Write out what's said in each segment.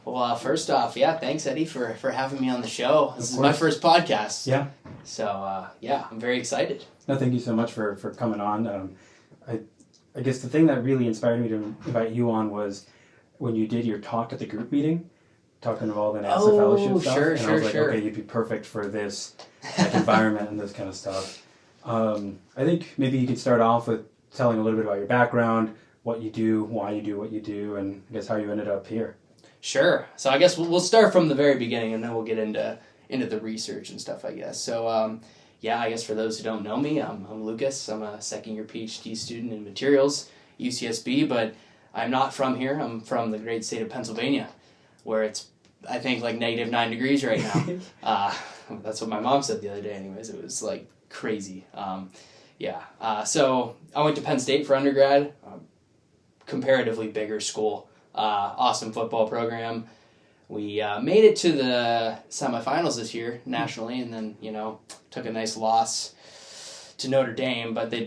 Well, first off, thanks, Eddie, for having me on the show. This is my first podcast. Yeah. So, I'm very excited. No, thank you so much for coming on. I guess the thing that really inspired me to invite you on was when you did your talk at the group meeting, talking about all the NASA fellowship stuff. Sure, and I was like, okay, you'd be perfect for this environment and this kind of stuff. I think maybe you could start off with telling a little bit about your background, what you do, why you do what you do, and I guess how you ended up here. Sure. So I guess we'll start from the very beginning, and then we'll get into the research and stuff, I guess. So, I guess for those who don't know me, I'm Lucas. I'm a second-year PhD student in materials, UCSB, but I'm not from here. I'm from the great state of Pennsylvania, where it's, I think, like -9 degrees right now. That's what my mom said the other day anyways. It was, like, crazy. So I went to Penn State for undergrad, comparatively bigger school. Awesome football program. We made it to the semifinals this year nationally, and then took a nice loss to Notre Dame, but they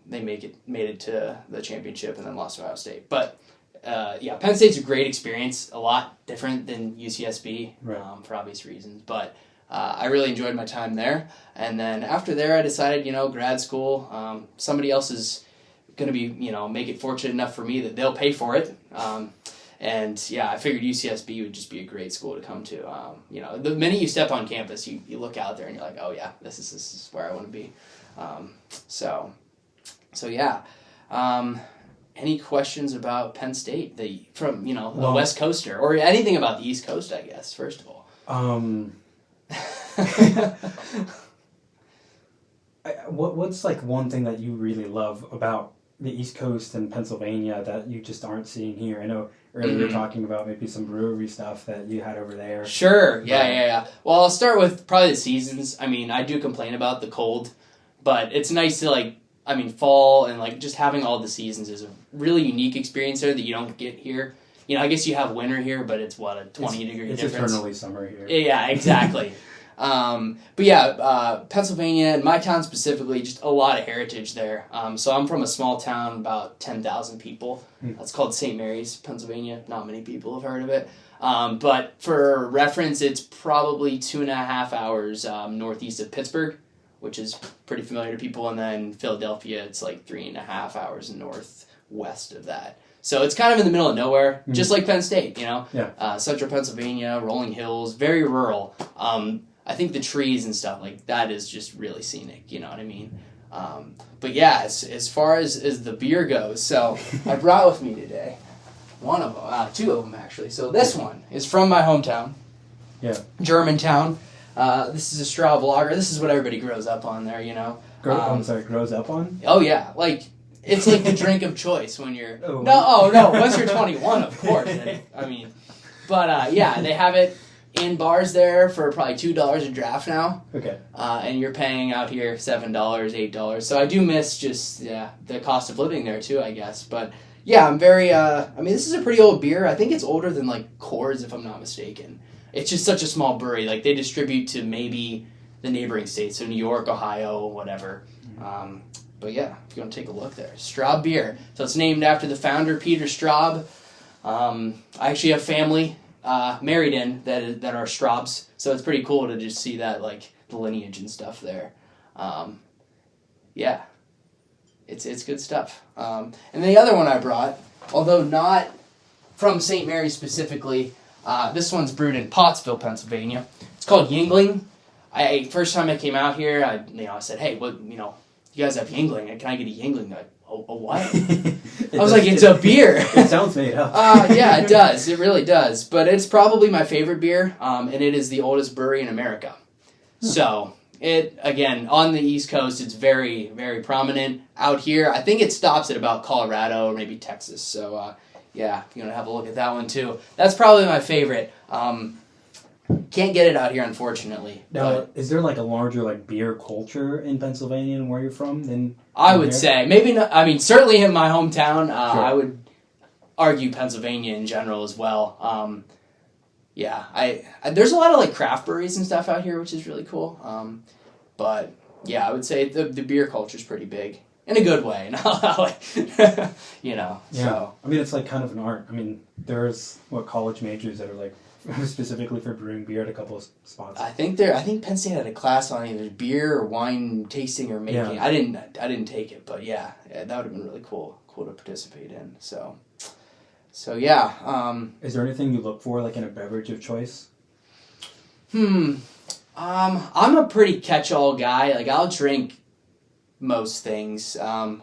made it to the championship and then lost to Ohio State. But Penn State's a great experience, a lot different than UCSB, right. For obvious reasons. But I really enjoyed my time there, and then after there, I decided grad school. Somebody else is going to be, make it fortunate enough for me that they'll pay for it. I figured UCSB would just be a great school to come to. The minute you step on campus, you look out there and you're like, oh yeah, this is where I want to be. Any questions about Penn State from a West Coaster or anything about the East Coast, I guess, first of all? What's like one thing that you really love about the East Coast and Pennsylvania that you just aren't seeing here? I know earlier you were talking about maybe some brewery stuff that you had over there. Sure, yeah. Well, I'll start with probably the seasons. I mean, I do complain about the cold, but it's nice to fall and just having all the seasons is a really unique experience there that you don't get here. I guess you have winter here, but it's a 20-degree difference. It's eternally summer here. Yeah, exactly. Pennsylvania, and my town specifically, just a lot of heritage there. So I'm from a small town, about 10,000 people. That's called St. Mary's, Pennsylvania. Not many people have heard of it. But for reference, it's probably 2.5 hours northeast of Pittsburgh, which is pretty familiar to people. And then Philadelphia, it's like 3.5 hours northwest of that. So it's kind of in the middle of nowhere, just like Penn State, Yeah. Central Pennsylvania, rolling hills, very rural. I think the trees and stuff like that is just really scenic, you know what I mean? As far as the beer goes, so I brought with me today one of them, two of them actually. So this one is from my hometown, Germantown. This is a Straub Lager. This is what everybody grows up on there, Grows up on? Oh yeah, it's like the drink of choice when you're... No, once you're 21, of course. They have it in bars there for probably $2 a draft now. Okay. And you're paying out here $7, $8. So I do miss just the cost of living there too, I guess. But I'm very... this is a pretty old beer. I think it's older than Coors, if I'm not mistaken. It's just such a small brewery. They distribute to maybe the neighboring states, so New York, Ohio, whatever. If you want to take a look there. Straub beer. So it's named after the founder, Peter Straub. I actually have family married in that are Straubs, so it's pretty cool to just see that, the lineage and stuff there. It's good stuff. And the other one I brought, although not from St. Mary's specifically, this one's brewed in Pottsville, Pennsylvania. It's called Yingling. First time I came out here, I said, hey, you guys have Yingling. Can I get a Yingling? A what? I was like, it's a beer. It sounds made up. It does. It really does. But it's probably my favorite beer, and it is the oldest brewery in America. So, again, on the East Coast, it's very, very prominent. Out here, I think it stops at about Colorado or maybe Texas. So, if you want to have a look at that one too. That's probably my favorite. Can't get it out here, unfortunately. Now, is there a larger beer culture in Pennsylvania and where you're from than I would say? Maybe not. I mean, certainly in my hometown, Sure. I would argue Pennsylvania in general as well. There's a lot of craft breweries and stuff out here, which is really cool. I would say the beer culture is pretty big in a good way. You know. Yeah. So. I mean, it's like kind of an art. I mean, there's college majors that are like specifically for brewing beer at a couple of spots. I think Penn State had a class on either beer or wine tasting or making. Yeah. I didn't take it, but yeah, that would have been really cool to participate in. So yeah. Is there anything you look for like in a beverage of choice? I'm a pretty catch-all guy. Like, I'll drink most things. I'm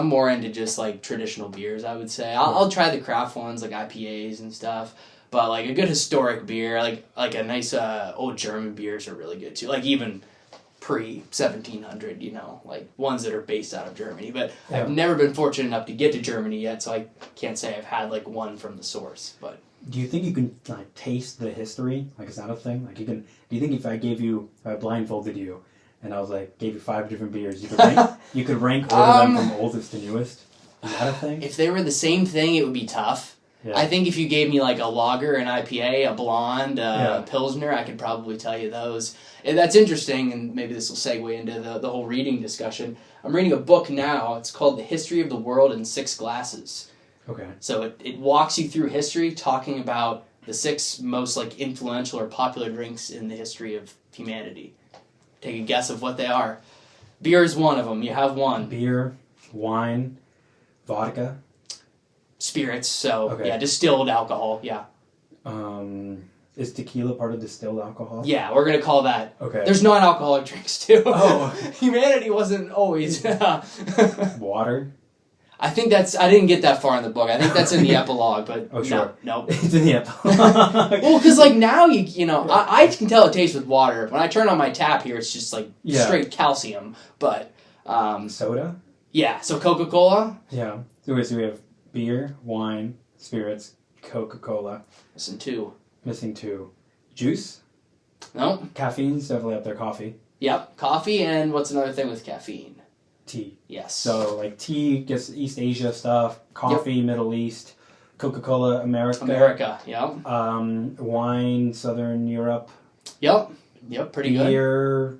more into just like traditional beers, I would say. I'll try the craft ones like IPAs and stuff. But like a good historic beer, like a nice old German beers are really good too. Like even pre-1700, you know, like ones that are based out of Germany. But Yeah. I've never been fortunate enough to get to Germany yet, so I can't say I've had like one from the source. But Do you think you can like taste the history? Like, is that a thing? Like, you can. Do you think if I blindfolded you, and I was like, gave you 5 different beers, you could rank order them from oldest to newest? Is that a thing? if they were the same thing, it would be tough. Yeah. I think if you gave me like a lager, an IPA, a blonde, Yeah. a pilsner, I could probably tell you those. And that's interesting, and maybe this will segue into the whole reading discussion. I'm reading a book now. It's called The History of the World in 6 Glasses. Okay. So it walks you through history, talking about the 6 most like influential or popular drinks in the history of humanity. Take a guess of what they are. Beer is one of them. You have one. Beer, wine, vodka. Spirits, so Okay. yeah, distilled alcohol, yeah. Is tequila part of distilled alcohol? Yeah, we're going to call that. Okay. There's non-alcoholic drinks too. Oh. Humanity wasn't always. Water. I think I didn't get that far in the book. I think that's in the epilogue, but Oh, sure. no. It's in the epilogue. Well, because like now you know, I can tell it tastes with water. When I turn on my tap here, it's just like straight calcium. But Soda. yeah, so Coca-Cola. Yeah. So we have beer, wine, spirits, Coca-Cola. Listen, 2. Missing 2. Juice. No. Caffeine's definitely up there. Coffee. Yep, coffee, and what's another thing with caffeine? Tea. Yes. So like tea, gets East Asia stuff. Coffee, Middle East. Coca-Cola, America. Yep. Wine, Southern Europe. Yep, pretty good. Beer,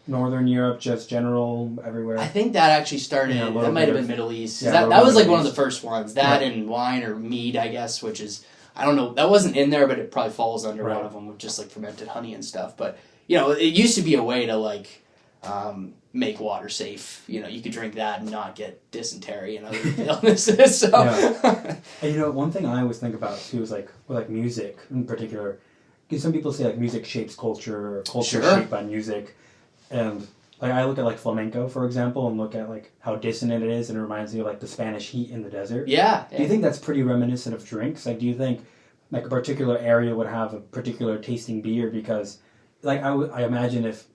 Northern Europe, just general everywhere. I think that actually started, Yeah, that might have been Middle East. Yeah, That was like Middle one of the East. first ones. That and wine or mead, I guess, which is, I don't know, that wasn't in there, but it probably falls under Right. one of them with just like fermented honey and stuff. But, you know, it used to be a way to like make water safe. You know, you could drink that and not get dysentery and other illnesses. So. Yeah. And you know, one thing I always think about too is like, with like music in particular, because some people say like music shapes culture, or culture is Sure. shaped by music. And like I look at like flamenco, for example, and look at like how dissonant it is, and it reminds me of like the Spanish heat in the desert. Yeah. Do you think that's pretty reminiscent of drinks? Like, do you think like a particular area would have a particular tasting beer? Because like I imagine if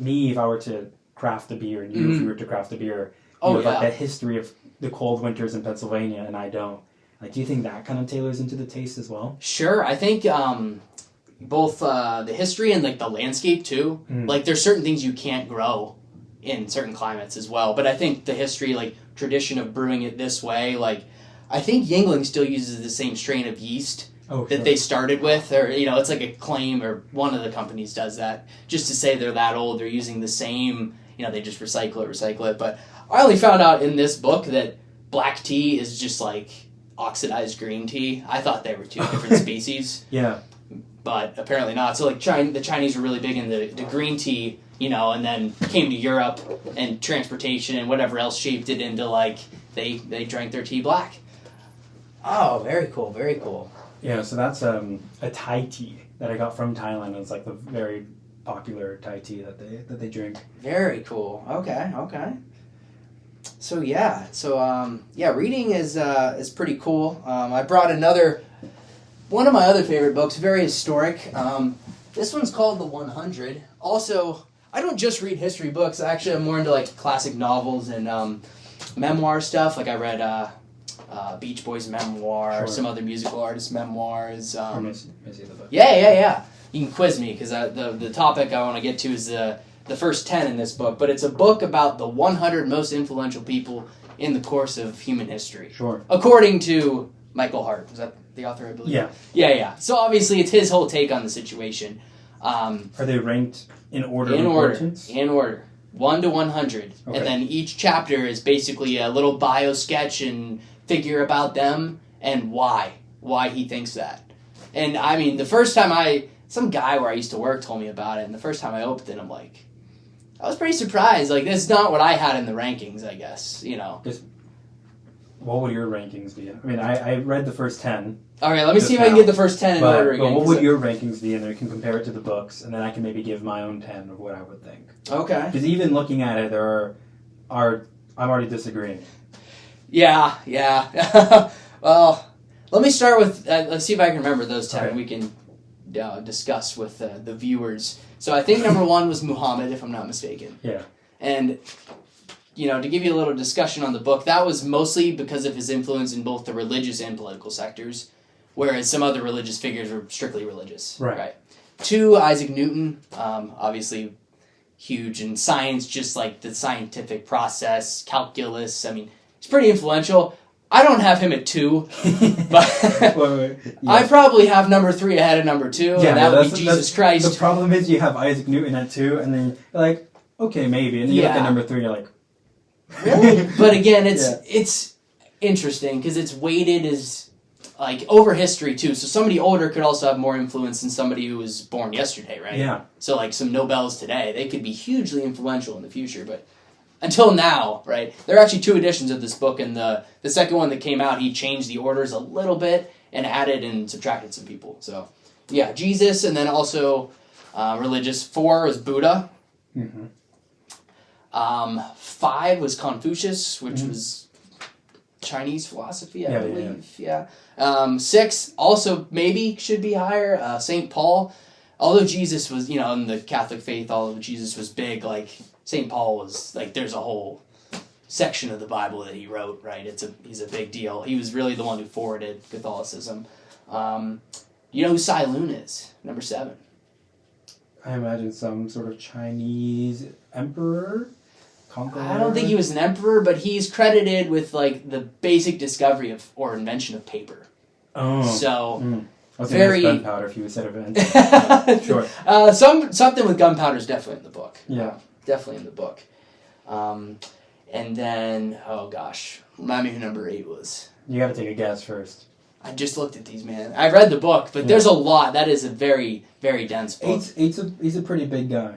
I were to craft a beer, and you if you were to craft a beer, you have like that history of the cold winters in Pennsylvania, and I don't. Like, do you think that kind of tailors into the taste as well? Sure. I think both the history and like the landscape too. Like there's certain things you can't grow in certain climates as well. But I think the history, like tradition of brewing it this way, like I think Yingling still uses the same strain of yeast that they started with, or you know, it's like a claim, or one of the companies does that just to say they're that old. They're using the same, you know, they just recycle it. But I only found out in this book that black tea is just like oxidized green tea. I thought they were 2 different species. Yeah. But apparently not. So like the Chinese were really big in the green tea, you know, and then came to Europe, and transportation and whatever else shaped it into like they drank their tea black. Oh, very cool, very cool. Yeah, so that's a Thai tea that I got from Thailand. It's like the very popular Thai tea that they drink. Very cool. Okay. So reading is pretty cool. I brought one of my other favorite books, very historic. This one's called The 100. Also, I don't just read history books. Actually, I'm more into like classic novels and memoir stuff. Like I read Beach Boys memoir, some other musical artists' memoirs. Yeah. You can quiz me because the topic I want to get to is the first 10 in this book. But it's a book about the 100 most influential people in the course of human history. Sure. According to Michael Hart. Was that the author, I believe? Yeah. So obviously it's his whole take on the situation. Are they ranked in order of In importance? order. 1 to 100. Okay. And then each chapter is basically a little bio sketch and figure about them and why he thinks that. And I mean, the first time some guy where I used to work told me about it, and the first time I opened it, I'm like, I was pretty surprised. Like, that's not what I had in the rankings, I guess, you know. What would your rankings be? I mean, I read the first 10. Okay, let me see if I can get the first 10 in order again. But what would your rankings be? And then we can compare it to the books, and then I can maybe give my own 10 of what I would think. Okay. Because even looking at it, I'm already disagreeing. Yeah. Well, let me start with, let's see if I can remember those 10. Okay. We can discuss with the viewers. So I think number 1 was Muhammad, if I'm not mistaken. Yeah. And, you know, to give you a little discussion on the book, that was mostly because of his influence in both the religious and political sectors, whereas some other religious figures were strictly religious. Right. 2, Isaac Newton, obviously huge in science, just like the scientific process, calculus. I mean, he's pretty influential. I don't have him at 2, but Yes. I probably have number 3 ahead of number 2, and that would be Jesus Christ. The problem is you have Isaac Newton at 2, and then you're like, okay, maybe. And then you look at number 3, you're like... Really? But again, it's interesting, because it's weighted as, like, over history, too. So somebody older could also have more influence than somebody who was born yesterday, right? Yeah. So, like, some Nobels today, they could be hugely influential in the future, but... Until now, right? There are actually 2 editions of this book, and the second one that came out, he changed the orders a little bit and added and subtracted some people. So, yeah, Jesus, and then also religious. 4 was Buddha. Mm-hmm. 5 was Confucius, which was Chinese philosophy, I believe. Yeah. 6 also maybe should be higher. St. Paul. Although Jesus was, you know, in the Catholic faith, although Jesus was big, like, St. Paul was, like, there's a whole section of the Bible that he wrote, right? He's a big deal. He was really the one who forwarded Catholicism. You know who Sai Lun is? Number 7. I imagine some sort of Chinese emperor? Conqueror? I don't think he was an emperor, but he's credited with, like, the basic discovery or invention of paper. Oh. So... I was very gunpowder if you said event. Sure. Something with gunpowder is definitely in the book. Yeah. Definitely in the book. And then, oh gosh, remind me who number 8 was. You got to take a guess first. I just looked at these, man. I read the book, but there's a lot. That is a very, very dense book. He's a pretty big guy.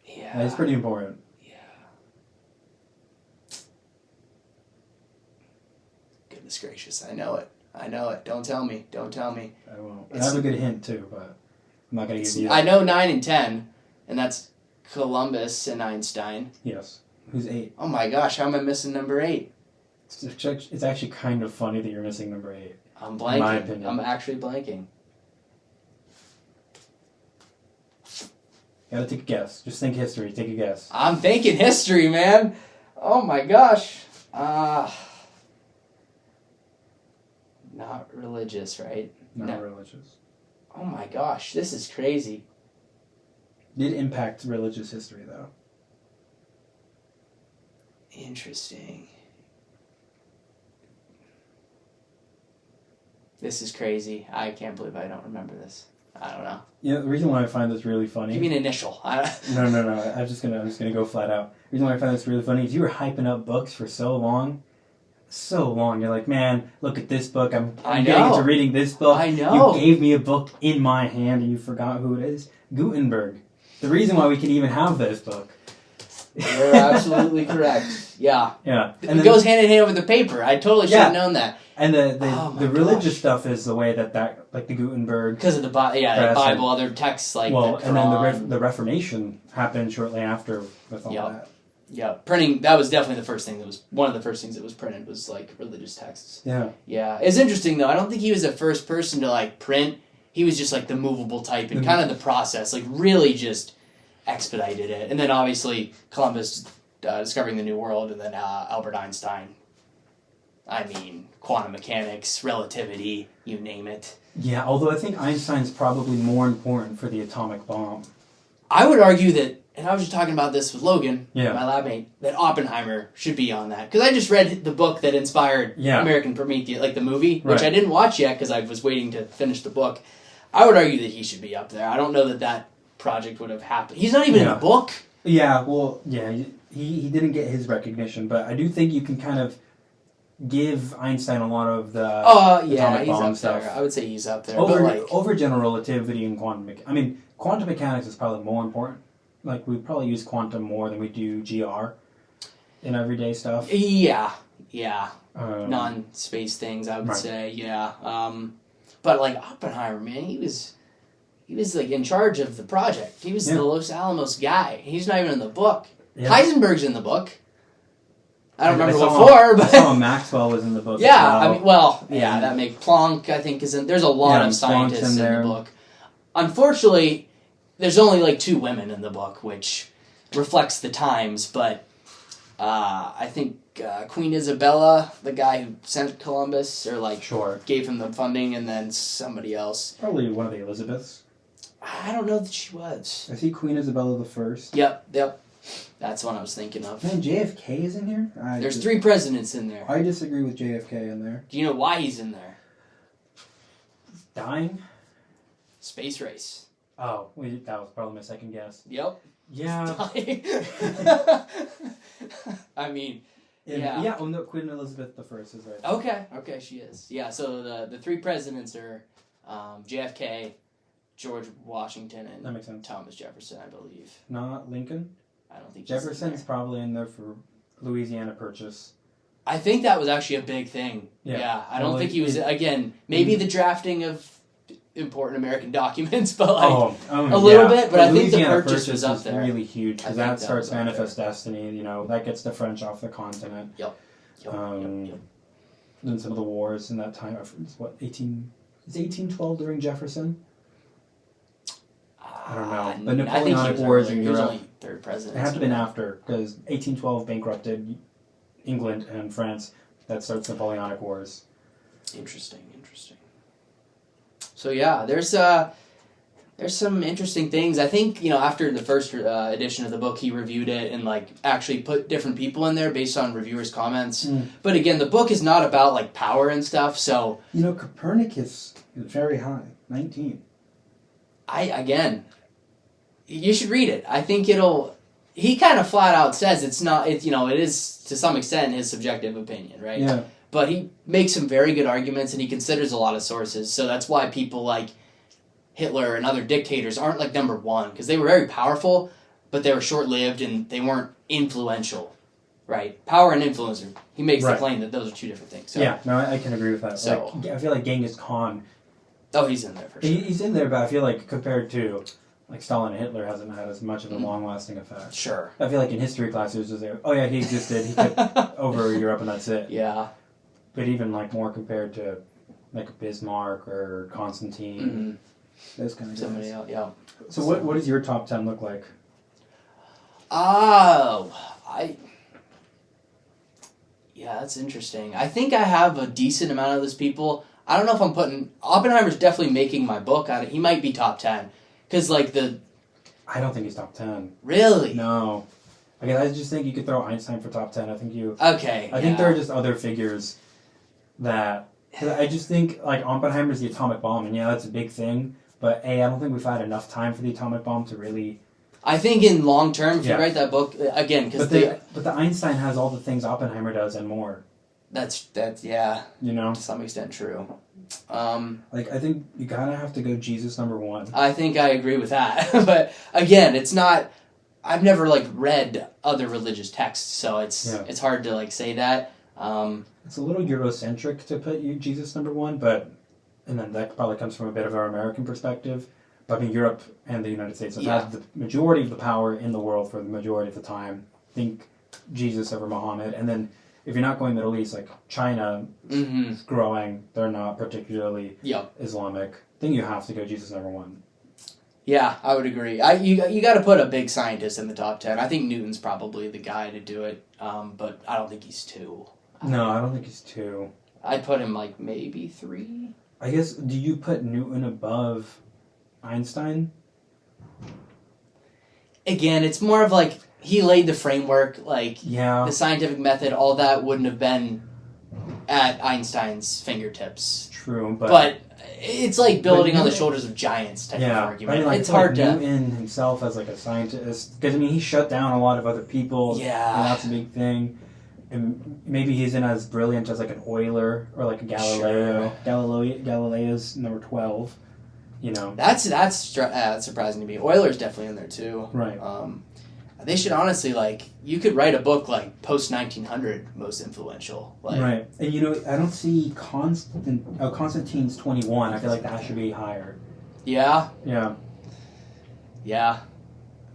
Yeah. He's pretty important. Yeah. Goodness gracious, I know it. Don't tell me. I won't. I have a good hint too, but I'm not going to give you that. I know 9 and 10, and that's Columbus and Einstein. Yes. Who's 8? Oh my gosh, how am I missing number 8? It's actually kind of funny that you're missing number 8. I'm blanking. In my opinion. I'm actually blanking. You gotta take a guess. Just think history. Take a guess. I'm thinking history, man. Oh my gosh. Not religious, right? Not religious. Oh my gosh, this is crazy. Did impact religious history, though. Interesting. This is crazy. I can't believe I don't remember this. I don't know. Yeah, the reason why I find this really funny... Give me an initial. No. I'm just gonna go flat out. The reason why I find this really funny is you were hyping up books for so long. You're like, man, look at this book. I'm getting into reading this book. I know. You gave me a book in my hand and you forgot who it is. Gutenberg. The reason why we can even have this book. You're absolutely correct. Yeah. Yeah. And it goes hand in hand with the paper. I totally should have known that. And the religious stuff is the way that like the Gutenberg... Because of the Bible, other texts like the Quran. And then the Reformation happened shortly after with all that. Yeah, printing, that was definitely one of the first things that was printed was, like, religious texts. Yeah. Yeah. It's interesting, though. I don't think he was the first person to, like, print. He was just, like, the movable type and kind of the process, like, really just expedited it. And then, obviously, Columbus discovering the New World, and then Albert Einstein. I mean, quantum mechanics, relativity, you name it. Yeah, although I think Einstein's probably more important for the atomic bomb. I would argue that, and I was just talking about this with Logan, my lab mate, that Oppenheimer should be on that. Because I just read the book that inspired American Prometheus, like the movie, which I didn't watch yet because I was waiting to finish the book. I would argue that he should be up there. I don't know that project would have happened. He's not even in the book. Yeah, well, yeah, he didn't get his recognition, but I do think you can kind of give Einstein a lot of the atomic bomb up stuff. there. I would say he's up there. Over general relativity and quantum mechanics is probably more important. Like, we probably use quantum more than we do GR in everyday stuff. Yeah. Non-space things, I would say, yeah. But, like, Oppenheimer, man, he was like, in charge of the project. He was the Los Alamos guy. He's not even in the book. Yeah. Heisenberg's in the book. I don't remember what for, but... I saw Maxwell was in the book. Yeah, I mean, that makes Planck, I think, is in... There's a lot of scientists in the book. Unfortunately, there's only, like, 2 women in the book, which reflects the times, but I think Queen Isabella, the guy who sent Columbus, or, like, gave him the funding, and then somebody else. Probably one of the Elizabeths. I don't know that she was. I see Queen Isabella the First. Yep. That's what I was thinking of. Man, JFK is in here? There's 3 presidents in there. I disagree with JFK in there. Do you know why he's in there? Dying? Space race. Oh, that was probably my second guess. Yep. Yeah. I mean, yeah. Oh no, Queen Elizabeth I is right. Okay, she is. Yeah, so the 3 presidents are JFK, George Washington, and that makes sense. Thomas Jefferson, I believe. Not Lincoln? I don't think Jefferson's probably in there for Louisiana Purchase. I think that was actually a big thing. Yeah, I don't think he was, again, maybe the drafting of important American documents, but a little bit, but I think the purchase was up there. Really huge, because that starts Manifest Destiny, that gets the French off the continent. Yep. Then some of the wars in that time, is 1812 during Jefferson? I don't know. The Napoleonic Wars in Europe. Only 3rd president. It had to have been after, because 1812 bankrupted England and France. That starts Napoleonic Wars. Interesting. So yeah, there's some interesting things. I think, after the first edition of the book, he reviewed it and actually put different people in there based on reviewers' comments. But again, the book is not about power and stuff. So Copernicus is very high, 19. You should read it. I think he kind of flat out says it is to some extent his subjective opinion, right? Yeah. But he makes some very good arguments, and he considers a lot of sources. So that's why people like Hitler and other dictators aren't number 1, because they were very powerful, but they were short-lived and they weren't influential, right? Power and influence. He makes the claim that those are 2 different things. So. Yeah, no, I can agree with that. So I feel like Genghis Khan. Oh, he's in there for sure. He's in there, but I feel like compared to Stalin and Hitler, hasn't had as much of a long-lasting effect. Sure. I feel like in history class it was just he existed, he took over Europe, and that's it. Yeah. But even more compared to Bismarck or Constantine, those kind of somebody else, yeah. So what does your top 10 look like? That's interesting. I think I have a decent amount of those people. I don't know if I'm putting... Oppenheimer's definitely making my book on it. He might be top 10. Because, I don't think he's top 10. Really? No. I just think you could throw Einstein for top 10. I think I think there are just other figures that... I just think, Oppenheimer's the atomic bomb, and that's a big thing. But, I don't think we've had enough time for the atomic bomb to really... I think in long term, if you write that book, again, because But the Einstein has all the things Oppenheimer does and more. That's to some extent true. I think you gotta have to go Jesus number 1. I think I agree with that. But again, it's not... I've never, read other religious texts, so it's hard to, say that. It's a little Eurocentric to put Jesus number 1, and then that probably comes from a bit of our American perspective. But Europe and the United States have had the majority of the power in the world for the majority of the time. Think Jesus over Muhammad. And then if you're not going Middle East, China is growing, they're not particularly Islamic. I think you have to go Jesus number 1. Yeah, I would agree. You got to put a big scientist in the top 10. I think Newton's probably the guy to do it, but I don't think he's 2. No, I don't think he's 2. I'd put him maybe 3. I guess, do you put Newton above Einstein? Again, it's more of he laid the framework, the scientific method, all that wouldn't have been at Einstein's fingertips. True, but it's like building on the shoulders of giants type of argument. I mean, like, it's hard to... Newton himself as like a scientist, because I mean he shut down a lot of other people. Yeah. And that's a big thing. And maybe he isn't as brilliant as like an Euler or like a Galileo. Sure. Galileo's number 12. You know. That's surprising to me. Euler's definitely in there too. Right. They should honestly, like, you could write a book like post 1900 most influential. Like, right. And you know, I don't see Constantine's 21. I feel like that should be higher. Yeah. Yeah. Yeah.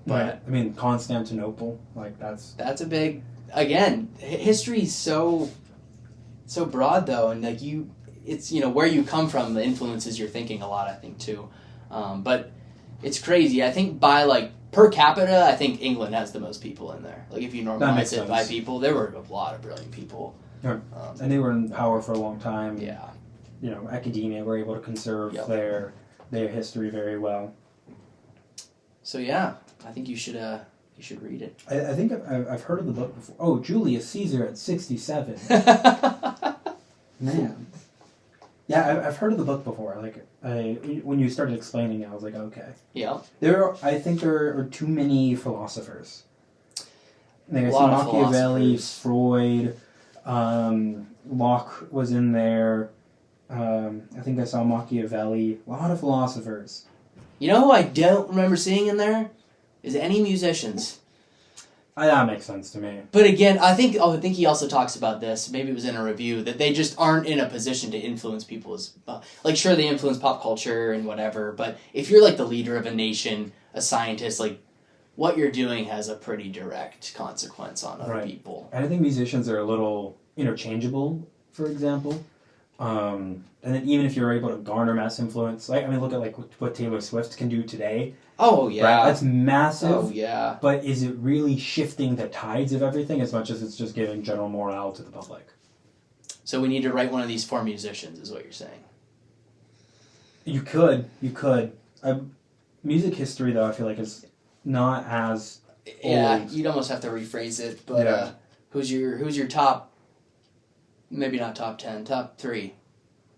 But right. I mean, Constantinople, like that's a big. Again, history's so broad though, and like it's where you come from that influences your thinking a lot. I think too, but it's crazy. I think by like per capita, I think England has the most people in there. Like if you normalize it by people, there were a lot of brilliant people, and they were in power for a long time. Yeah, you know, academia were able to conserve their history very well. So yeah, I think you should read it. I think I've heard of the book before. Oh, Julius Caesar at 67. Man. Yeah, I've heard of the book before. Like, when you started explaining it, I was like, okay. Yeah. I think there are too many philosophers. Like, I see lot of Machiavelli, philosophers. Freud, Locke was in there. I think I saw Machiavelli. A lot of philosophers. You know who I don't remember seeing in there? Is any musicians. That makes sense to me. But again, I think he also talks about this, maybe it was in a review, that they just aren't in a position to influence people as... like, sure, they influence pop culture and whatever, but if you're, like, the leader of a nation, a scientist, like, what you're doing has a pretty direct consequence on other people. And I think musicians are a little interchangeable, for example. And then even if you're able to garner mass influence, like, I mean, look at, like, what Taylor Swift can do today. Oh, yeah. Right? That's massive. Oh, yeah. But is it really shifting the tides of everything as much as it's just giving general morale to the public? So we need to write one of these for musicians, is what you're saying. You could. Music history, though, I feel like is not as old. You'd almost have to rephrase it, but who's your top, maybe not top 10, top 3?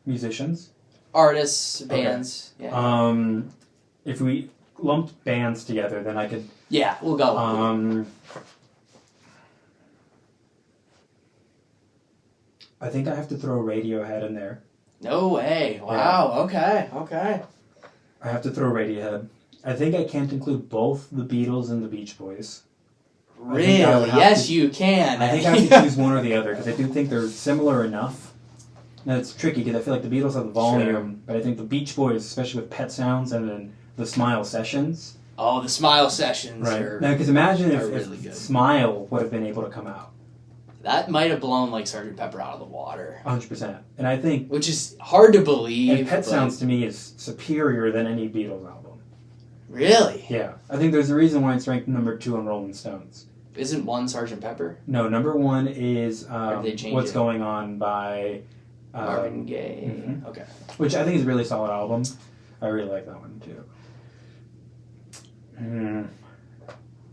Musicians? Artists, bands. Okay. Yeah. If we lumped bands together, then I could... Yeah, we'll go. I think I have to throw Radiohead in there. No way. Wow. Yeah. Okay. I have to throw Radiohead. I think I can't include both the Beatles and the Beach Boys. Really? Yes, you can. I think I have to choose one or the other, because I do think they're similar enough. Now, it's tricky, because I feel like the Beatles have the volume, but I think the Beach Boys, especially with Pet Sounds and then the Smile Sessions... Oh, the Smile Sessions are... Now, because imagine if really Smile would have been able to come out. That might have blown, like, Sgt. Pepper out of the water. 100%. And I think... Which is hard to believe. And Pet Sounds, to me, is superior than any Beatles album. Really? Yeah. I think there's a reason why it's ranked number 2 on Rolling Stones. Isn't one Sgt. Pepper? No, number 1 is What's Going On by... Marvin Gaye. Mm-hmm. Okay. Which I think is a really solid album. I really like that one, too.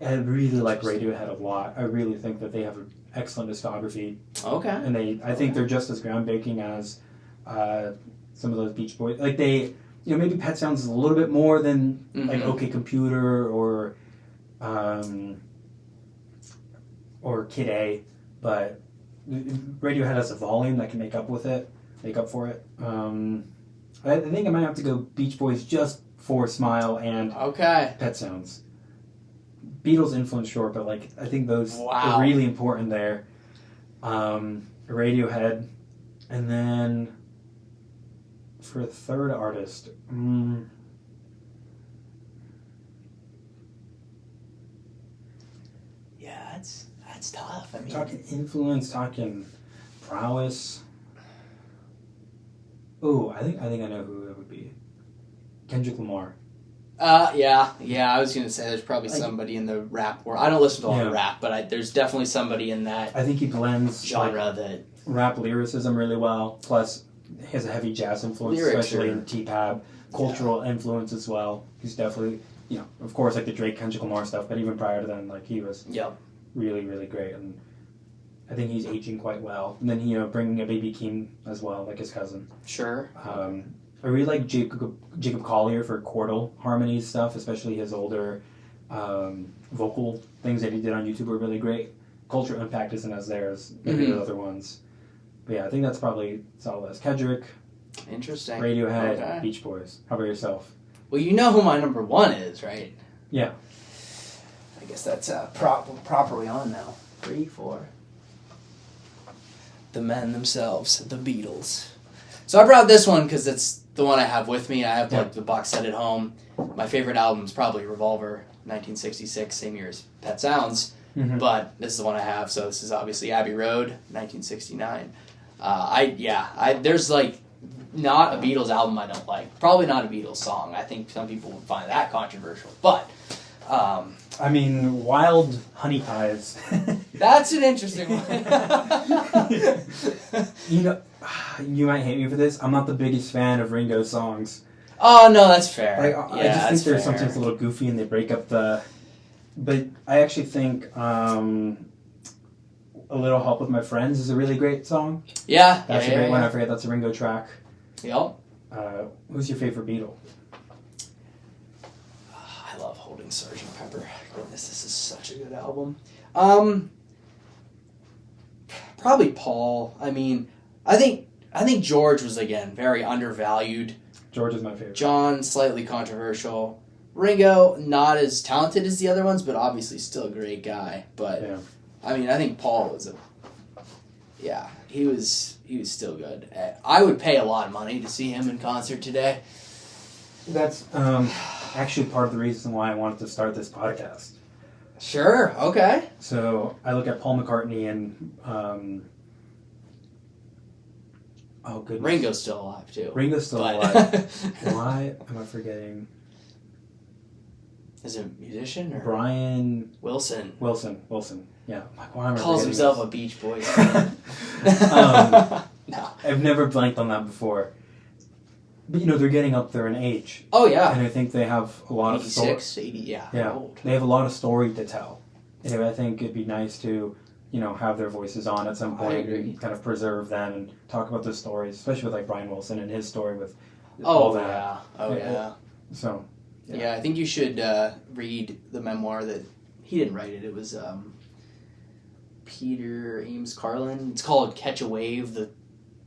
I really like Radiohead a lot. I really think that they have an excellent discography. Okay. And I think they're just as groundbreaking as some of those Beach Boys. Like maybe Pet Sounds is a little bit more than like OK Computer or Kid A, but Radiohead has a volume that can make up for it. I think I might have to go Beach Boys just for Smile and Pet Sounds. Beatles influence, sure, but like I think those are really important there. Radiohead, and then for a third artist, yeah, that's tough. I mean, talking influence, talking prowess. Oh, I think I know who it would be. Kendrick Lamar. Yeah. I was gonna say there's probably somebody in the rap world. I don't listen to a lot of rap, but there's definitely somebody in that. I think he blends genre that rap lyricism really well. Plus, he has a heavy jazz influence, especially in T-Pab. Cultural influence as well. He's definitely, of course, like the Drake, Kendrick Lamar stuff. But even prior to then, like he was really, really great, and I think he's aging quite well. And then bringing a Baby Keem as well, like his cousin. Sure. I really like Jacob Collier for chordal harmonies stuff, especially his older vocal things that he did on YouTube were really great. Culture Impact isn't as there as maybe the other ones. But yeah, I think that's probably solid as Kendrick. Interesting. Radiohead, Okay. Beach Boys. How about yourself? Well, you know who my number one is, right? Yeah. I guess that's properly on now. 3, 4. The men themselves, the Beatles. So I brought this one because it's the one I have with me. I have like the box set at home. My favorite album is probably Revolver, 1966, same year as Pet Sounds. But this is the one I have. So this is obviously Abbey Road, 1969. There's like not a Beatles album I don't like. Probably not a Beatles song. I think some people would find that controversial. But I mean, Wild Honey Pies. that's an interesting one. You know, you might hate me for this. I'm not the biggest fan of Ringo's songs. Oh no, that's fair. I just think they're sometimes a little goofy and they break up the. But I actually think A Little Help with My Friends is a really great song. Yeah, That's a great one. I forget that's a Ringo track. Yep. Who's your favorite Beatle? I love Holding Sgt. Pepper. Goodness, this is such a good album. Probably Paul. I mean, I think George was again very undervalued. George is my favorite. John, slightly controversial. Ringo, not as talented as the other ones, but obviously still a great guy. But yeah. I mean, I think Paul was he was still good. I would pay a lot of money to see him in concert today. That's actually part of the reason why I wanted to start this podcast. Sure. Okay. So I look at Paul McCartney and oh goodness, Ringo's still alive too. Ringo's still alive. Why am I forgetting? Is it a musician or Brian Wilson? Wilson. Yeah. Like, why am I Calls forgetting himself this? a Beach Boys fan. No. I've never blanked on that before. But they're getting up there in age. Oh yeah. And I think they have a lot of 86, 80, yeah. Old. They have a lot of story to tell. And I think it'd be nice to, have their voices on at some point and kind of preserve them and talk about their stories, especially with like Brian Wilson and his story with all that. Yeah. Oh yeah. So. Yeah, I think you should read the memoir that he didn't write it. It was Peter Ames Carlin. It's called Catch a Wave: The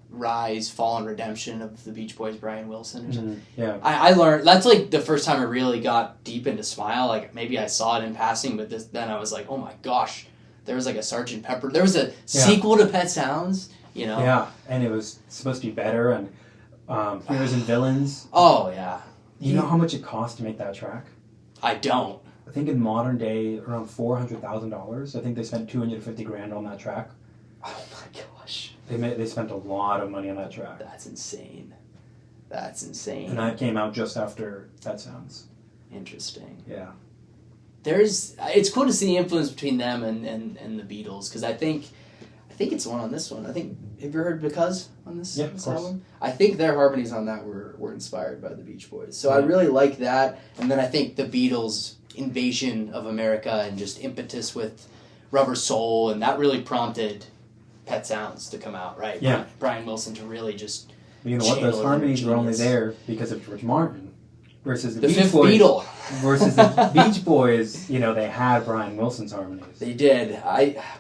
Rise, Fall, and Redemption of the Beach Boys, Brian Wilson. Or something. Yeah. I learned that's like the first time I really got deep into Smile. Like maybe I saw it in passing, but then I was like, oh my gosh, there was like a Sgt. Pepper. There was a sequel to Pet Sounds. Yeah, and it was supposed to be better. And Heroes and Villains. Oh yeah. You know how much it cost to make that track? I don't. I think in modern day, around $400,000. I think they spent $250,000 on that track. Oh my gosh. They spent a lot of money on that track. That's insane. And that came out just after Pet Sounds. Interesting. Yeah. It's cool to see the influence between them and the Beatles, because I think it's the one on this one. Have you ever heard Because on this album? I think their harmonies on that were inspired by the Beach Boys. So I really like that. And then I think the Beatles' invasion of America and just impetus with Rubber Soul, and that really prompted Pet Sounds to come out, right? Yeah. Brian Wilson to really just You know what? Those harmonies were only there because of George Martin. Versus the Beach fifth Boys. Beatle. Versus the Beach Boys, they had Brian Wilson's harmonies. They did.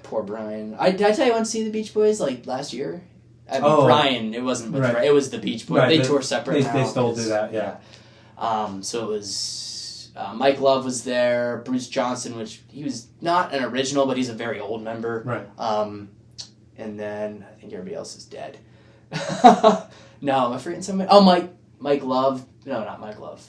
Poor Brian. Did I tell you I went to see the Beach Boys like last year? Brian, it wasn't with Brian. It was the Beach Boys. Right, they tour separate now. They still do that, yeah. So it was Mike Love was there, Bruce Johnson, which he was not an original, but he's a very old member. Right. And then I think everybody else is dead. No, am I forgetting somebody? Oh, Mike Love. No, not Mike Love.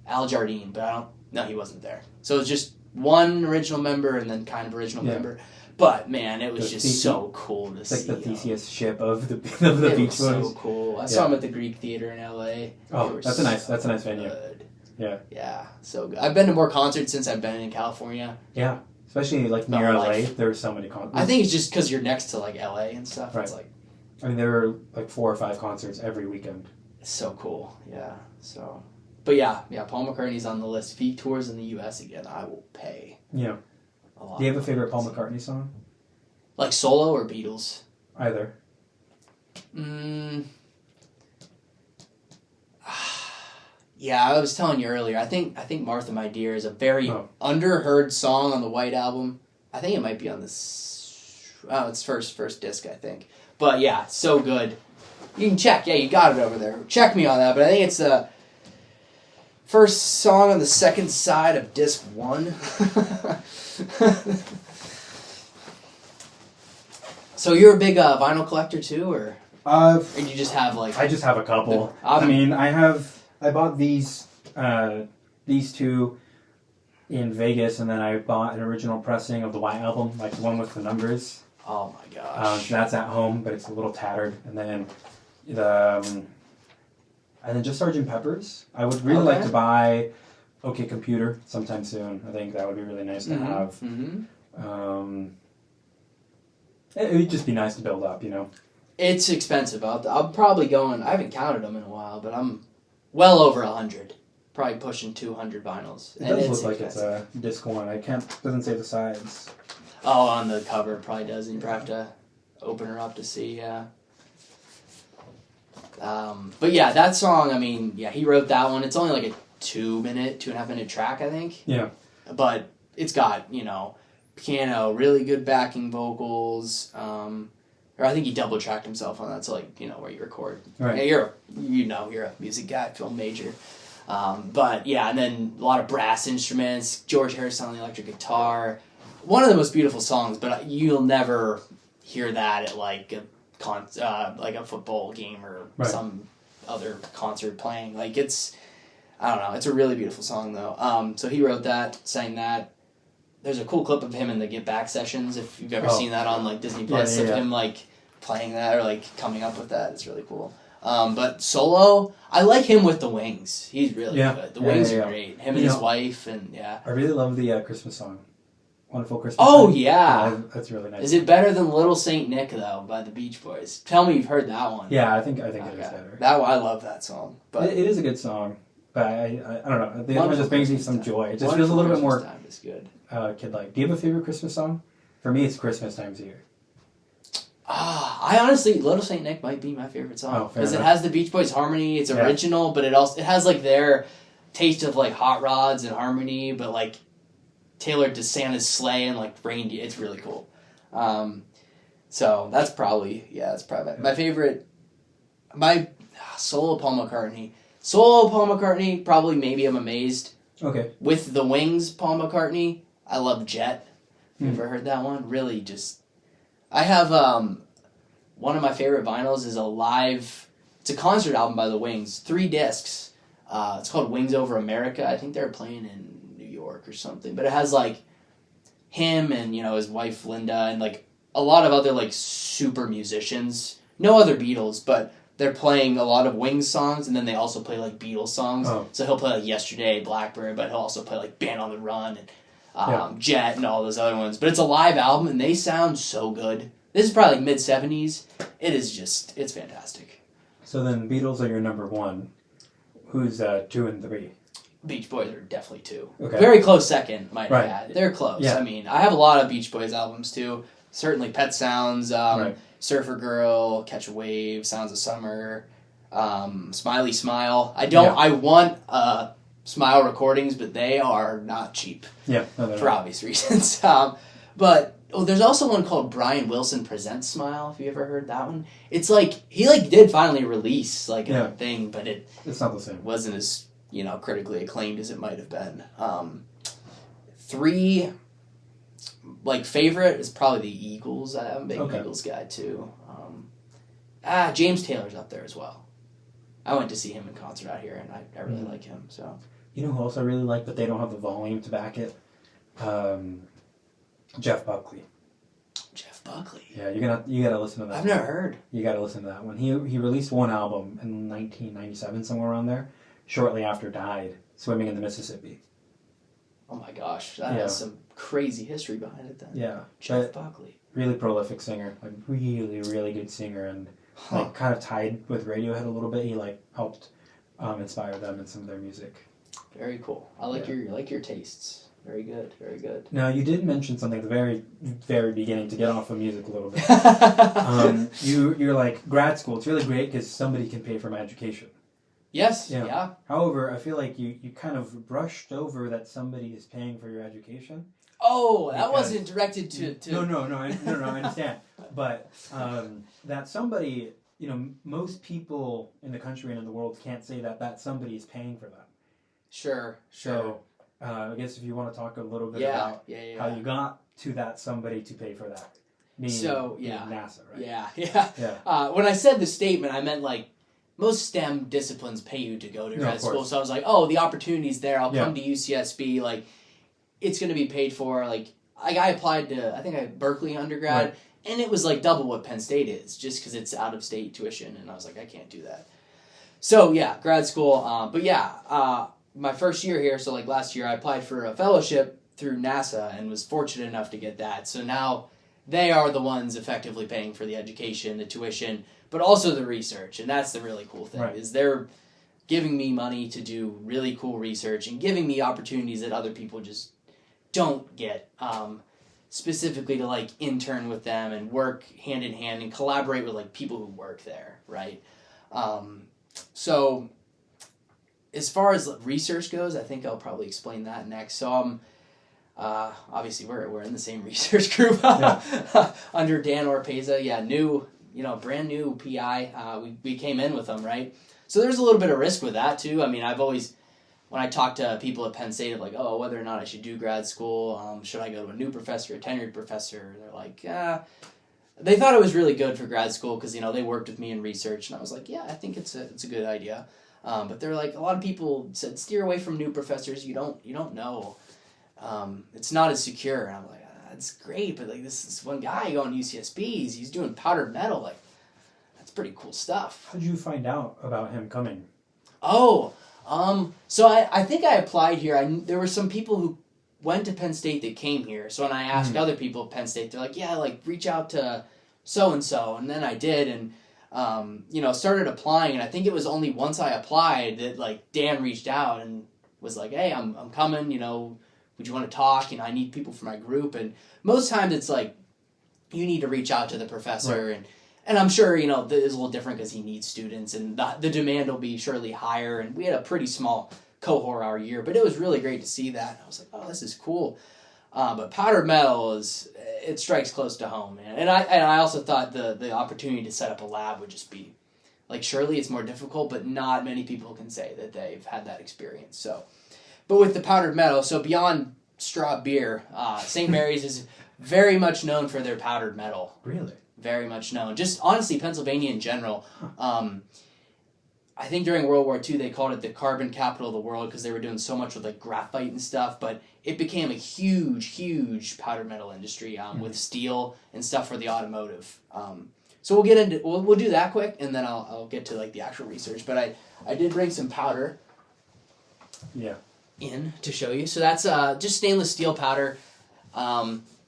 Al Jardine, but he wasn't there. So it was just one original member and then kind of original member. But man, it was just so cool to see. It's like the Theseus ship of the Beach Boys. So cool. I saw him at the Greek Theater in LA. Oh, that's a nice venue. Good. Yeah. Yeah, so good. I've been to more concerts since I've been in California. Yeah, especially like near LA. There are so many concerts. I think it's just because you're next to like LA and stuff. Right. It's like. I mean, there were like 4 or 5 concerts every weekend. It's so cool. Yeah. So. But yeah, Paul McCartney's on the list. If he tours in the U.S. again, I will pay. Yeah. A lot. Do you have a favorite Paul McCartney song? Like solo or Beatles? Either. Yeah, I was telling you earlier. I think Martha My Dear is a very underheard song on the White Album. I think it might be on this. Oh, it's first disc, I think. But yeah, so good. You can check. Yeah, you got it over there. Check me on that. But I think it's the first song on the second side of disc 1. So you're a big vinyl collector too, or you just have like? I just have a couple. I mean, I bought these two in Vegas, and then I bought an original pressing of the White Album, like the one with the numbers. Oh my gosh! That's at home, but it's a little tattered. And then and then just Sgt. Pepper's. I would really like to buy OK Computer sometime soon. I think that would be really nice to have. Mm-hmm. It would just be nice to build up, you know. It's expensive. I'm probably going. I haven't counted them in a while, but I'm well over 100. Probably pushing 200 vinyls. It does look like it's a disc 1. Doesn't say the size. Oh, on the cover it probably doesn't. You probably have to open her up to see. Yeah. But yeah, that song. I mean, yeah, he wrote that one. It's only like a 2.5 minute track, I think. Yeah. But it's got piano, really good backing vocals. Or I think he double tracked himself on that, so where you record. Right. Yeah, you're a music guy, film major. But yeah, and then a lot of brass instruments. George Harrison on the electric guitar. One of the most beautiful songs, but you'll never hear that at like a football game or some other concert playing. I don't know. It's a really beautiful song though. So he wrote that, sang that. There's a cool clip of him in the Get Back sessions, if you've ever seen that on Disney Plus, of him playing that or coming up with that. It's really cool. But solo, I like him with the Wings. He's really good. The Wings are great. Him and his wife, and I really love the Christmas song. Wonderful Christmas. Oh, Time. yeah. That's really nice. Is it better than Little Saint Nick, though, by the Beach Boys? Tell me you've heard that one. Yeah, I think it is better. I love that song. But it is a good song, but I don't know. The other one just brings me some joy. It just feels a little bit more Time is good. Kid-like. Do you have a favorite Christmas song? For me, it's Christmas Time's Here. I honestly, Little Saint Nick might be my favorite song because it has the Beach Boys harmony. It's original, but it has their taste of hot rods and harmony, but tailored to Santa's sleigh and reindeer. It's really cool. So that's probably my favorite. My solo Paul McCartney. Probably maybe I'm Amazed. Okay. With the Wings, Paul McCartney. I love Jet. You ever heard that one? Really just. I have one of my favorite vinyls is it's a concert album by the Wings, 3 discs. It's called Wings Over America. I think they're playing in New York or something. But it has him and his wife Linda and a lot of other super musicians. No other Beatles, but they're playing a lot of Wings songs, and then they also play Beatles songs. Oh. So he'll play Yesterday, Blackbird, but he'll also play Band on the Run and Jet and all those other ones. But it's a live album, and they sound so good. This is probably mid-70s. It is it's fantastic. So then Beatles are your number 1. Who's 2 and 3? Beach Boys are definitely 2. Okay. Very close second, might I add. They're close. Yeah. I mean, I have a lot of Beach Boys albums, too. Certainly Pet Sounds, Surfer Girl, Catch a Wave, Sounds of Summer, Smiley Smile. I want Smile recordings, but they are not cheap. Yeah. For obvious reasons. But there's also one called Brian Wilson Presents Smile, if you ever heard that one. It's he did finally release a thing, but it's not the same. Wasn't as, critically acclaimed as it might have been. 3 favorite is probably the Eagles. I'm a big Eagles guy too. James Taylor's up there as well. I went to see him in concert out here, and I really like him. So you know who else I really like, but they don't have the volume to back it. Jeff Buckley. Jeff Buckley. Yeah, you gotta listen to that. I've never heard. You gotta listen to that one. He released one album in 1997, somewhere around there. Shortly after died, Swimming in the Mississippi. Oh my gosh, that has some crazy history behind it then. Yeah. Jeff Buckley. Really prolific singer. Really, really good singer, and kind of tied with Radiohead a little bit. He helped inspire them in some of their music. Very cool. I like your tastes. Very good, very good. Now, you did mention something at the very, very beginning to get off of music a little bit. You're grad school. It's really great because somebody can pay for my education. Yes. Yeah. However, I feel like you kind of brushed over that somebody is paying for your education. Oh, that wasn't directed to... No, I understand. But that somebody, most people in the country and in the world can't say that somebody is paying for them. Sure. So I guess if you want to talk a little bit about how you got to that somebody to pay for that. Being NASA, right? Yeah. When I said the statement, I meant like most STEM disciplines pay you to go to grad school. So I was like, oh, the opportunity's there. I'll come to UCSB. Like, it's going to be paid for. Like I applied to, I think Berkeley undergrad, right. And it was like double what Penn State is, just because it's out of state tuition. And I was like, I can't do that. So yeah, grad school. My first year here, so like last year, I applied for a fellowship through NASA and was fortunate enough to get that. So now they are the ones effectively paying for the education, the tuition, but also the research. And that's the really cool thing, right. Is they're giving me money to do really cool research and giving me opportunities that other people just don't get, specifically to like intern with them and work hand in hand and collaborate with like people who work there, right? So as far as research goes, I think I'll probably explain that next. So obviously we're in the same research group under Dan Orpeza. Yeah, brand new PI. We came in with them, right? So there's a little bit of risk with that too. I mean, I've always, when I talk to people at Penn State, of like, oh, whether or not I should do grad school, should I go to a new professor, a tenured professor? They're like, they thought it was really good for grad school because they worked with me in research, and I was like, yeah, I think it's a good idea. But they're like, a lot of people said steer away from new professors. You don't know. It's not as secure. And I'm like, that's great, but like this is one guy going to UCSB. He's doing powdered metal. Like, that's pretty cool stuff. How did you find out about him coming? Oh, so I think I applied here. There were some people who went to Penn State that came here. So when I asked other people at Penn State, they're like, yeah, like reach out to so and so, and then I did, and started applying. And I think it was only once I applied that like Dan reached out and was like, hey, I'm coming. Would you want to talk? I need people for my group. And most times it's like you need to reach out to the professor, right. And I'm sure, it's a little different because he needs students, and the demand will be surely higher. And we had a pretty small cohort our year, but it was really great to see that. I was like, oh, this is cool. But powdered metal it strikes close to home, man. And I also thought the opportunity to set up a lab would just be, like, surely it's more difficult, but not many people can say that they've had that experience. So, but with the powdered metal, so beyond straw beer, St. Mary's is very much known for their powdered metal. Really? Very much known. Just honestly, Pennsylvania in general. I think during World War II they called it the carbon capital of the world because they were doing so much with like graphite and stuff. But it became a huge powdered metal industry with steel and stuff for the automotive. So we'll get into we'll do that quick, and then I'll get to like the actual research. But I did bring some powder. Yeah. In to show you. So that's just stainless steel powder.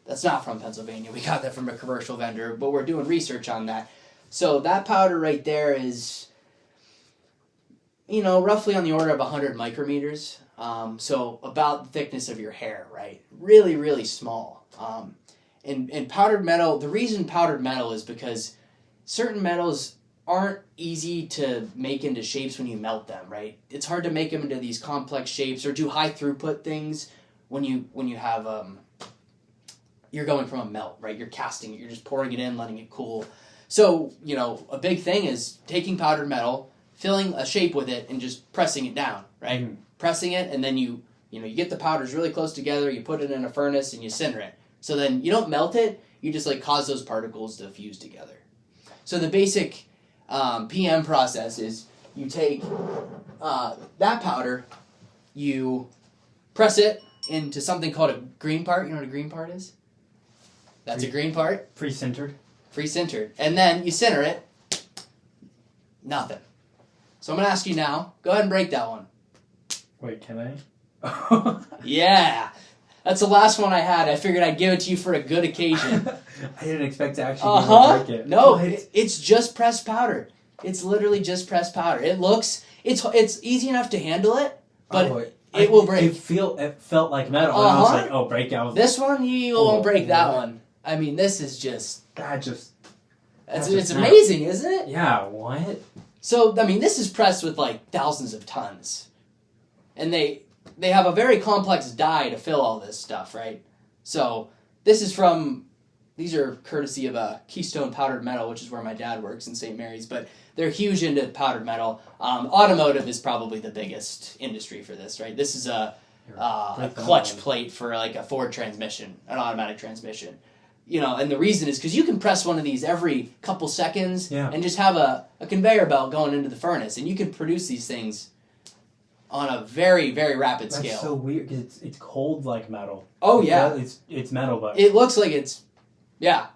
That's not from Pennsylvania. We got that from a commercial vendor, but we're doing research on that. So that powder right there is, roughly on the order of 100 micrometers. So about the thickness of your hair, right? Really, really small. And powdered metal, the reason powdered metal is because certain metals aren't easy to make into shapes when you melt them, right? It's hard to make them into these complex shapes or do high throughput things when you have you're going from a melt, right? You're casting it, you're just pouring it in, letting it cool. So, a big thing is taking powdered metal, filling a shape with it, and just pressing it down, right? Mm-hmm. Pressing it, and then you get the powders really close together, you put it in a furnace, and you sinter it. So then you don't melt it, you just like cause those particles to fuse together. So the basic PM process is you take that powder, you press it into something called a green part. You know what a green part is? That's a green part. Pre-sintered. Pre-sintered. And then you sinter it. Nothing. So I'm going to ask you now, go ahead and break that one. Wait, can I? Yeah. That's the last one I had. I figured I'd give it to you for a good occasion. I didn't expect to actually break it. No, it's just pressed powder. It's literally just pressed powder. It looks, it's easy enough to handle it, but it will break. It felt like metal, and I was like, oh, break out. This one, you won't break that one. I mean, this is just... It's amazing, isn't it? Yeah, what? So, I mean, this is pressed with like thousands of tons. And they have a very complex die to fill all this stuff, right? So, these are courtesy of Keystone Powdered Metal, which is where my dad works in St. Mary's, but they're huge into powdered metal. Automotive is probably the biggest industry for this, right? This is a clutch plate for like a Ford transmission, an automatic transmission. You know, and the reason is because you can press one of these every couple seconds and just have a conveyor belt going into the furnace, and you can produce these things on a very, very rapid scale. That's so weird, because it's cold like metal. Oh, yeah. It's metal, but... It looks like it's... Yeah.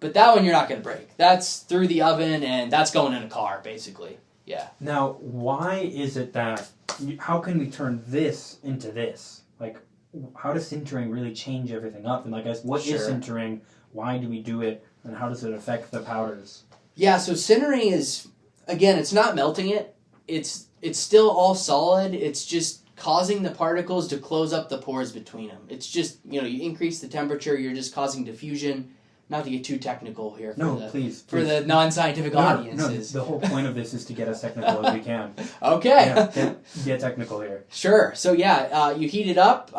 But that one you're not going to break. That's through the oven, and that's going in a car, basically. Yeah. Now, why is it that... How can we turn this into this? Like, how does sintering really change everything up? And, like, what is sintering? Why do we do it? And how does it affect the powders? Yeah, so sintering is... Again, it's not melting it. It's still all solid. It's just causing the particles to close up the pores between them. It's just, you increase the temperature, you're just causing diffusion. Not to get too technical here for the non-scientific audiences. No, the whole point of this is to get as technical as we can. Okay. Yeah, get technical here. Sure. So you heat it up,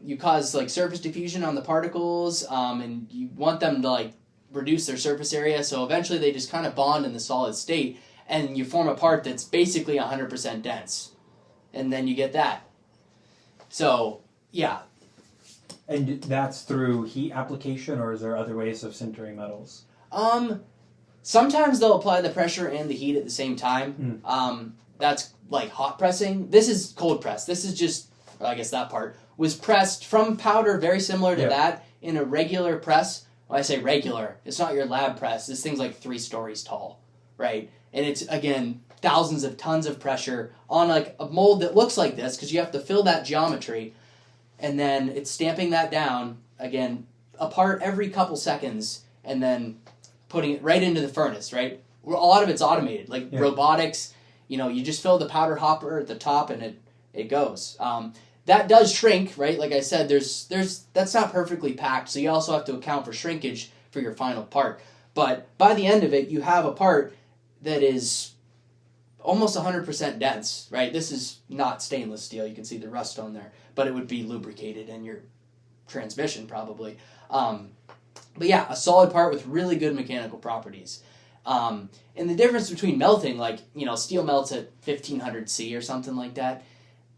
you cause like surface diffusion on the particles, and you want them to like reduce their surface area, so eventually they just kind of bond in the solid state, and you form a part that's basically 100% dense. And then you get that. So, yeah. And that's through heat application, or is there other ways of sintering metals? Sometimes they'll apply the pressure and the heat at the same time. That's like hot pressing. This is cold press. This is just, I guess that part, was pressed from powder very similar to that in a regular press. When I say regular, it's not your lab press. This thing's like 3 stories tall, right? And it's, again, thousands of tons of pressure on like a mold that looks like this, because you have to fill that geometry. And then it's stamping that down, again, apart every couple seconds, and then putting it right into the furnace, right? A lot of it's automated, like robotics. You just fill the powder hopper at the top, and it goes. That does shrink, right? Like I said, that's not perfectly packed, so you also have to account for shrinkage for your final part. But by the end of it, you have a part that is almost 100% dense, right? This is not stainless steel. You can see the rust on there. But it would be lubricated in your transmission, probably. But yeah, a solid part with really good mechanical properties. And the difference between melting, like, steel melts at 1500 C or something like that.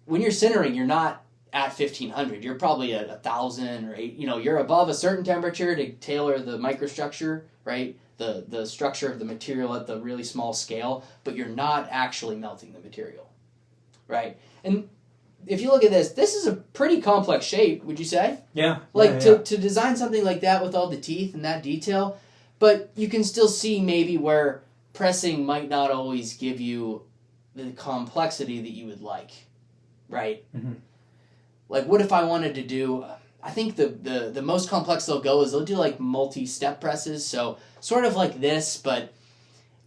When you're sintering, you're not at 1500. You're probably at 1000 or 8. You're above a certain temperature to tailor the microstructure, right? The structure of the material at the really small scale, but you're not actually melting the material, right? And if you look at this is a pretty complex shape, would you say? Yeah. To design something like that with all the teeth and that detail, but you can still see maybe where pressing might not always give you the complexity that you would like, right? Mm-hmm. Like, what if I wanted to do... I think the most complex they'll go is they'll do like multi-step presses, so sort of like this,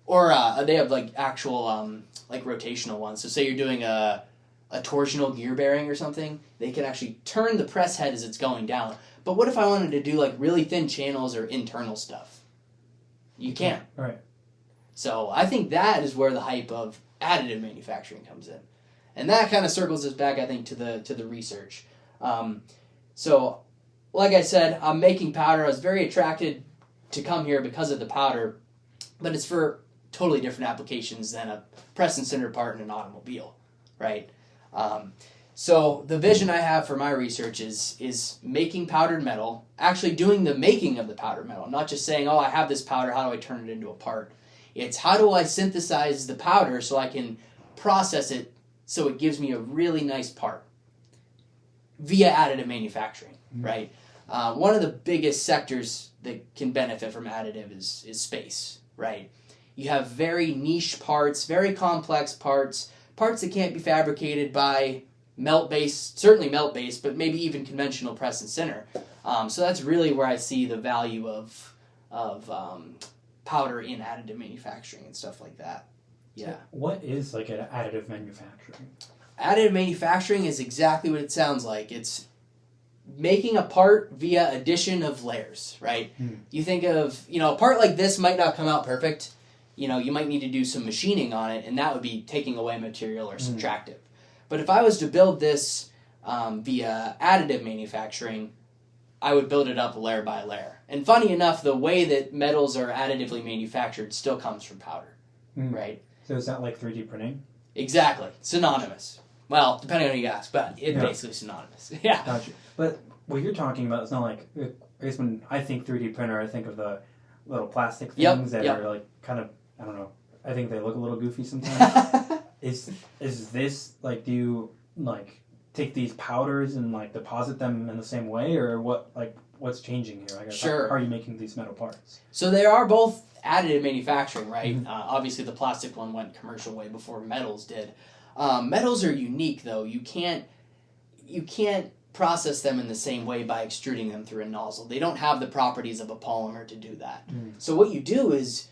or they have like actual like rotational ones. So say you're doing a torsional gear bearing or something, they can actually turn the press head as it's going down. But what if I wanted to do like really thin channels or internal stuff? You can't. Right. So I think that is where the hype of additive manufacturing comes in, and that kind of circles us back, I think, to the research. So, like I said, I'm making powder. I was very attracted to come here because of the powder, but it's for totally different applications than a press and cinder part in an automobile, right? So the vision I have for my research is making powdered metal, actually doing the making of the powdered metal, not just saying, oh, I have this powder, how do I turn it into a part? It's how do I synthesize the powder so I can process it so it gives me a really nice part via additive manufacturing, right? One of the biggest sectors that can benefit from additive is space, right? You have very niche parts, very complex parts that can't be fabricated by melt-based, certainly melt-based, but maybe even conventional press and sinter. So that's really where I see the value of powder in additive manufacturing and stuff like that. Yeah. What is like an additive manufacturing? Additive manufacturing is exactly what it sounds like. It's making a part via addition of layers, right? You think of, a part like this might not come out perfect. you might need to do some machining on it, and that would be taking away material or subtractive. But if I was to build this via additive manufacturing, I would build it up layer by layer. And funny enough, the way that metals are additively manufactured still comes from powder, right? So is that like 3D printing? Exactly. Synonymous. Well, depending on who you ask, but it's basically synonymous. Yeah. Gotcha. But what you're talking about, it's not like, I guess when I think 3D printer, I think of the little plastic things that are like kind of, I don't know, I think they look a little goofy sometimes. Is this, like, do you, like, take these powders and, like, deposit them in the same way, or what, like, what's changing here? I guess, Sure. How are you making these metal parts? So they are both additive manufacturing, right? Obviously, the plastic one went commercial way before metals did. Metals are unique, though. You can't process them in the same way by extruding them through a nozzle. They don't have the properties of a polymer to do that. So what you do is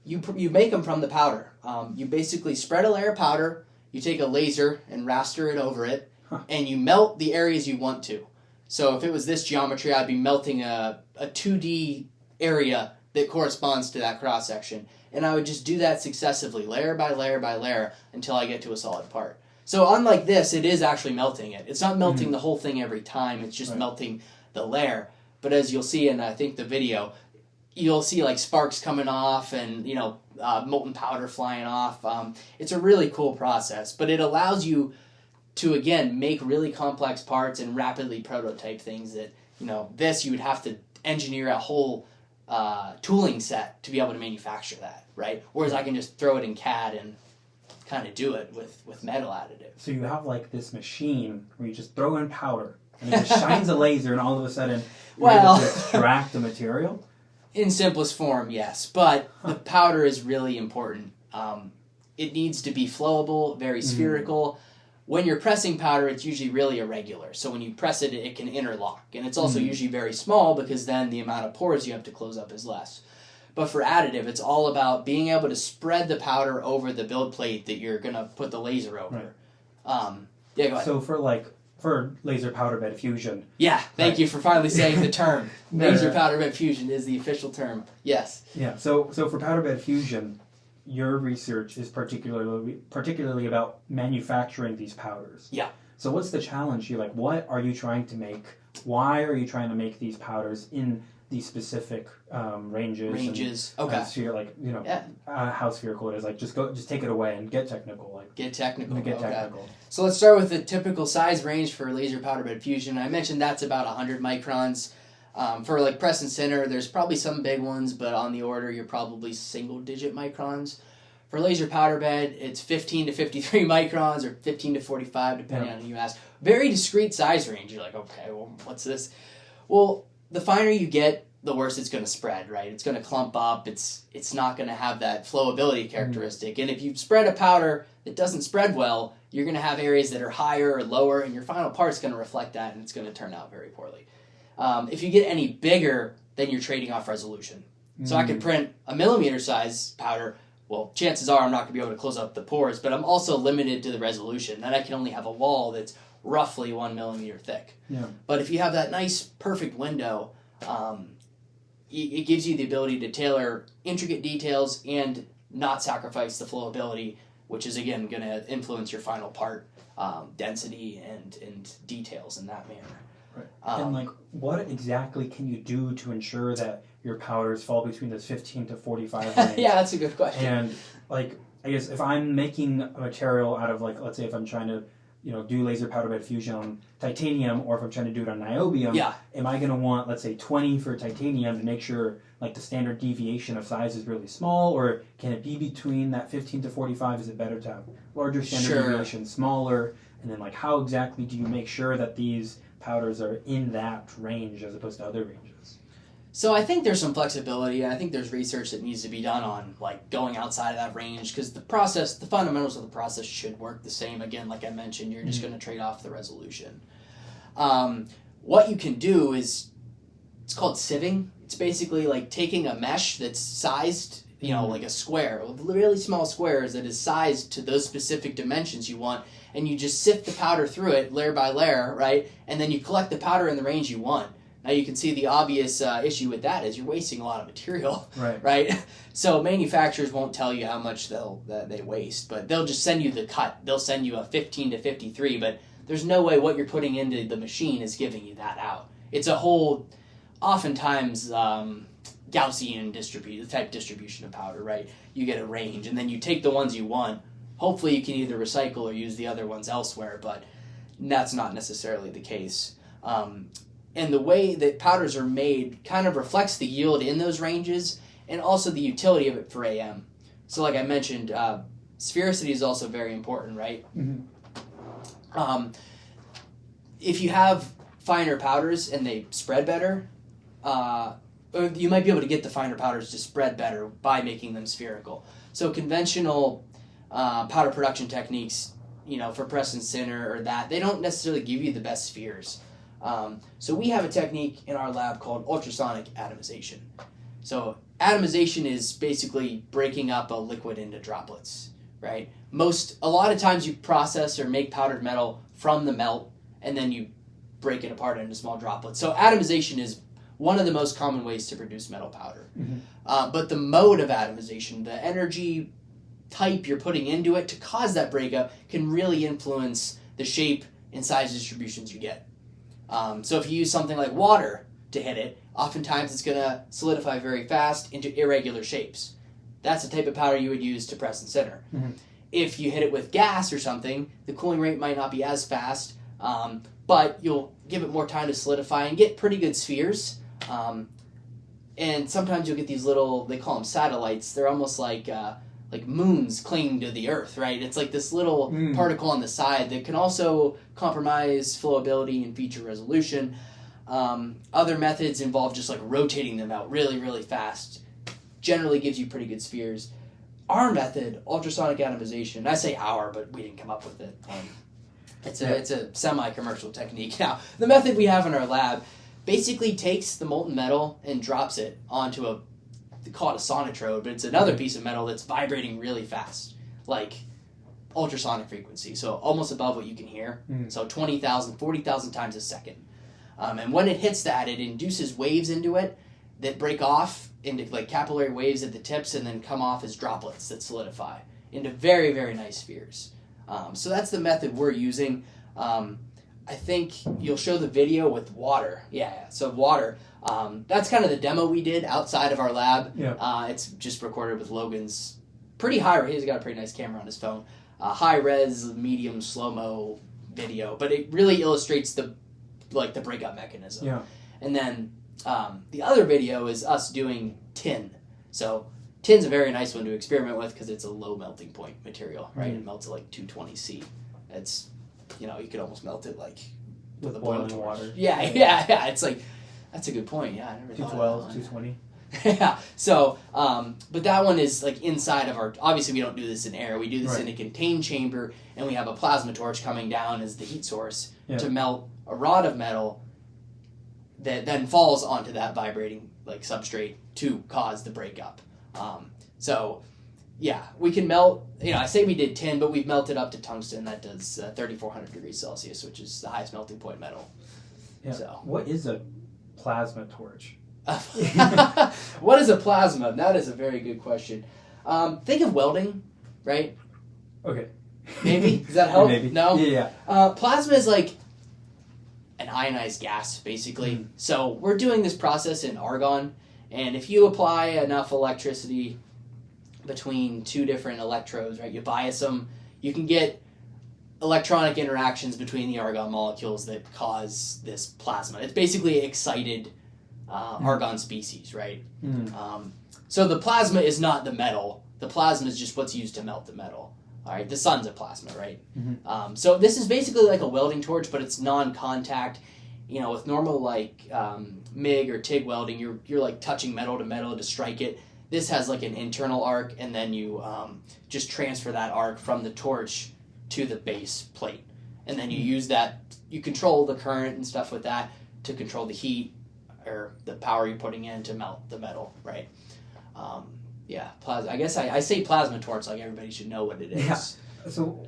you make them from the powder. You basically spread a layer of powder, you take a laser and raster it over it, and you melt the areas you want to. So if it was this geometry, I'd be melting a 2D area that corresponds to that cross-section. And I would just do that successively, layer by layer by layer, until I get to a solid part. So unlike this, it is actually melting it. It's not melting the whole thing every time, it's just melting the layer. But as you'll see in, I think, the video, you'll see like sparks coming off and, molten powder flying off. It's a really cool process, but it allows you to, again, make really complex parts and rapidly prototype things that, this you would have to engineer a whole tooling set to be able to manufacture that, right? Whereas I can just throw it in CAD and kind of do it with metal additive. So you have like this machine where you just throw in powder and it just shines a laser and all of a sudden you're able to extract the material? In simplest form, yes. But the powder is really important. It needs to be flowable, very spherical. When you're pressing powder, it's usually really irregular. So when you press it, it can interlock. And it's also usually very small because then the amount of pores you have to close up is less. But for additive, it's all about being able to spread the powder over the build plate that you're going to put the laser over. Right. Go ahead. So for laser powder bed fusion. Yeah, thank you for finally saying the term. Laser powder bed fusion is the official term. Yes. Yeah, so for powder bed fusion, your research is particularly about manufacturing these powders. Yeah. So what's the challenge here? Like, what are you trying to make? Why are you trying to make these powders in these specific ranges? Okay. How spherical it is. Like, just take it away and get technical. Like, get technical. Technical. So let's start with the typical size range for laser powder bed fusion. I mentioned that's about 100 microns. For like press and center, there's probably some big ones, but on the order, you're probably single-digit microns. For laser powder bed, it's 15 to 53 microns, or 15 to 45, depending on who you ask. Very discrete size range. You're like, okay, well, what's this? Well, the finer you get, the worse it's going to spread, right? It's going to clump up. It's not going to have that flowability characteristic. And if you spread a powder that doesn't spread well, you're going to have areas that are higher or lower, and your final part's going to reflect that, and it's going to turn out very poorly. If you get any bigger, then you're trading off resolution. So I could print a millimeter size powder. Well, chances are I'm not going to be able to close up the pores, but I'm also limited to the resolution. Then I can only have a wall that's roughly 1 millimeter thick. Yeah. But if you have that nice, perfect window, it gives you the ability to tailor intricate details and not sacrifice the flowability, which is, again, going to influence your final part density and details in that manner. Right. And what exactly can you do to ensure that your powders fall between this 15 to 45 range? Yeah, that's a good question. And I guess if I'm making a material out of let's say if I'm trying to do laser powder bed fusion on titanium, or if I'm trying to do it on niobium, am I going to want, let's say, 20 for titanium to make sure the standard deviation of size is really small, or can it be between that 15 to 45? Is it better to have larger standard deviation, smaller? And then how exactly do you make sure that these powders are in that range as opposed to other ranges? So I think there's some flexibility, and I think there's research that needs to be done on going outside of that range, because the fundamentals of the process should work the same. Again, like I mentioned, you're just going to trade off the resolution. What you can do is, it's called sieving. It's basically taking a mesh that's sized, like a square, really small squares that is sized to those specific dimensions you want, and you just sift the powder through it layer by layer, right? And then you collect the powder in the range you want. Now you can see the obvious issue with that is you're wasting a lot of material, Right. right? So manufacturers won't tell you how much they waste, but they'll just send you the cut. They'll send you a 15 to 53, but there's no way what you're putting into the machine is giving you that out. It's a whole, oftentimes, Gaussian type distribution of powder, right? You get a range, and then you take the ones you want. Hopefully you can either recycle or use the other ones elsewhere, but that's not necessarily the case. And the way that powders are made kind of reflects the yield in those ranges and also the utility of it for AM. So like I mentioned, sphericity is also very important, right? Mm-hmm. If you have finer powders and they spread better, you might be able to get the finer powders to spread better by making them spherical. So conventional powder production techniques, for press and sinter or that, they don't necessarily give you the best spheres. So we have a technique in our lab called ultrasonic atomization. So atomization is basically breaking up a liquid into droplets, right? A lot of times you process or make powdered metal from the melt, and then you break it apart into small droplets. So atomization is one of the most common ways to produce metal powder. Mm-hmm. But the mode of atomization, the energy type you're putting into it to cause that breakup, can really influence the shape and size distributions you get. So if you use something like water to hit it, oftentimes it's going to solidify very fast into irregular shapes. That's the type of powder you would use to press and sinter. Mm-hmm. If you hit it with gas or something, the cooling rate might not be as fast, but you'll give it more time to solidify and get pretty good spheres. And sometimes you'll get these little, they call them satellites. They're almost like moons clinging to the Earth, right? It's like this little particle on the side that can also compromise flowability and feature resolution. Other methods involve just like rotating them out really, really fast. Generally gives you pretty good spheres. Our method, ultrasonic atomization, I say our, but we didn't come up with it. It's a semi-commercial technique. Now, the method we have in our lab basically takes the molten metal and drops it onto they call it a sonotrode, but it's another piece of metal that's vibrating really fast, like ultrasonic frequency, so almost above what you can hear. So 20,000, 40,000 times a second. And when it hits that, it induces waves into it that break off into like capillary waves at the tips and then come off as droplets that solidify into very, very nice spheres. So that's the method we're using. I think you'll show the video with water. Yeah, so water. That's kind of the demo we did outside of our lab. Yeah. It's just recorded with Logan's pretty high. He's got a pretty nice camera on his phone. High res, medium slow-mo video, but it really illustrates the breakup mechanism. Yeah. And then the other video is us doing tin. So tin's a very nice one to experiment with because it's a low melting point material, right? It melts at like 220 C. It's you could almost melt it like with a boiling water. Yeah. It's like, that's a good point. Yeah, I never thought of that. 220. Yeah. So, but that one is like inside of our. Obviously, we don't do this in air. We do this in a contained chamber, and we have a plasma torch coming down as the heat source to melt a rod of metal that then falls onto that vibrating like substrate to cause the breakup. Yeah, we can melt, I say we did tin, but we've melted up to tungsten. That does 3,400 degrees Celsius, which is the highest melting point metal. Yeah. So. What is a plasma torch? What is a plasma? That is a very good question. Think of welding, right? Okay. Maybe? Does that help? Maybe. No? Yeah. Plasma is like an ionized gas, basically. So we're doing this process in argon, and if you apply enough electricity between two different electrodes, right? You bias them, you can get electronic interactions between the argon molecules that cause this plasma. It's basically excited argon species, right? So the plasma is not the metal. The plasma is just what's used to melt the metal. All right, the sun's a plasma, right? So this is basically like a welding torch, but it's non-contact. With normal like MIG or TIG welding, you're like touching metal to strike it. This has like an internal arc, and then you just transfer that arc from the torch to the base plate. And then you use that, you control the current and stuff with that to control the heat or the power you're putting in to melt the metal, right? Plasma. I guess I say plasma torch like everybody should know what it is. Yeah. So,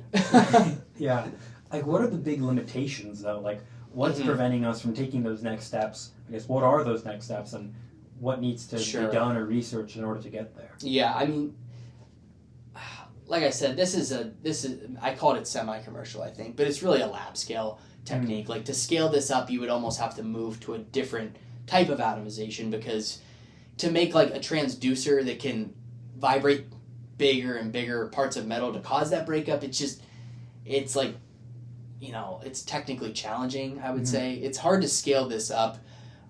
yeah. Like, what are the big limitations, though? Like, What's preventing us from taking those next steps? I guess what are those next steps, and what needs to be done or researched in order to get there? Yeah, I mean, like I said, this is I called it semi-commercial, I think, but it's really a lab scale technique. Like, to scale this up, you would almost have to move to a different type of atomization, because to make like a transducer that can vibrate bigger and bigger parts of metal to cause that breakup, it's like, you know, it's technically challenging, I would say. It's hard to scale this up.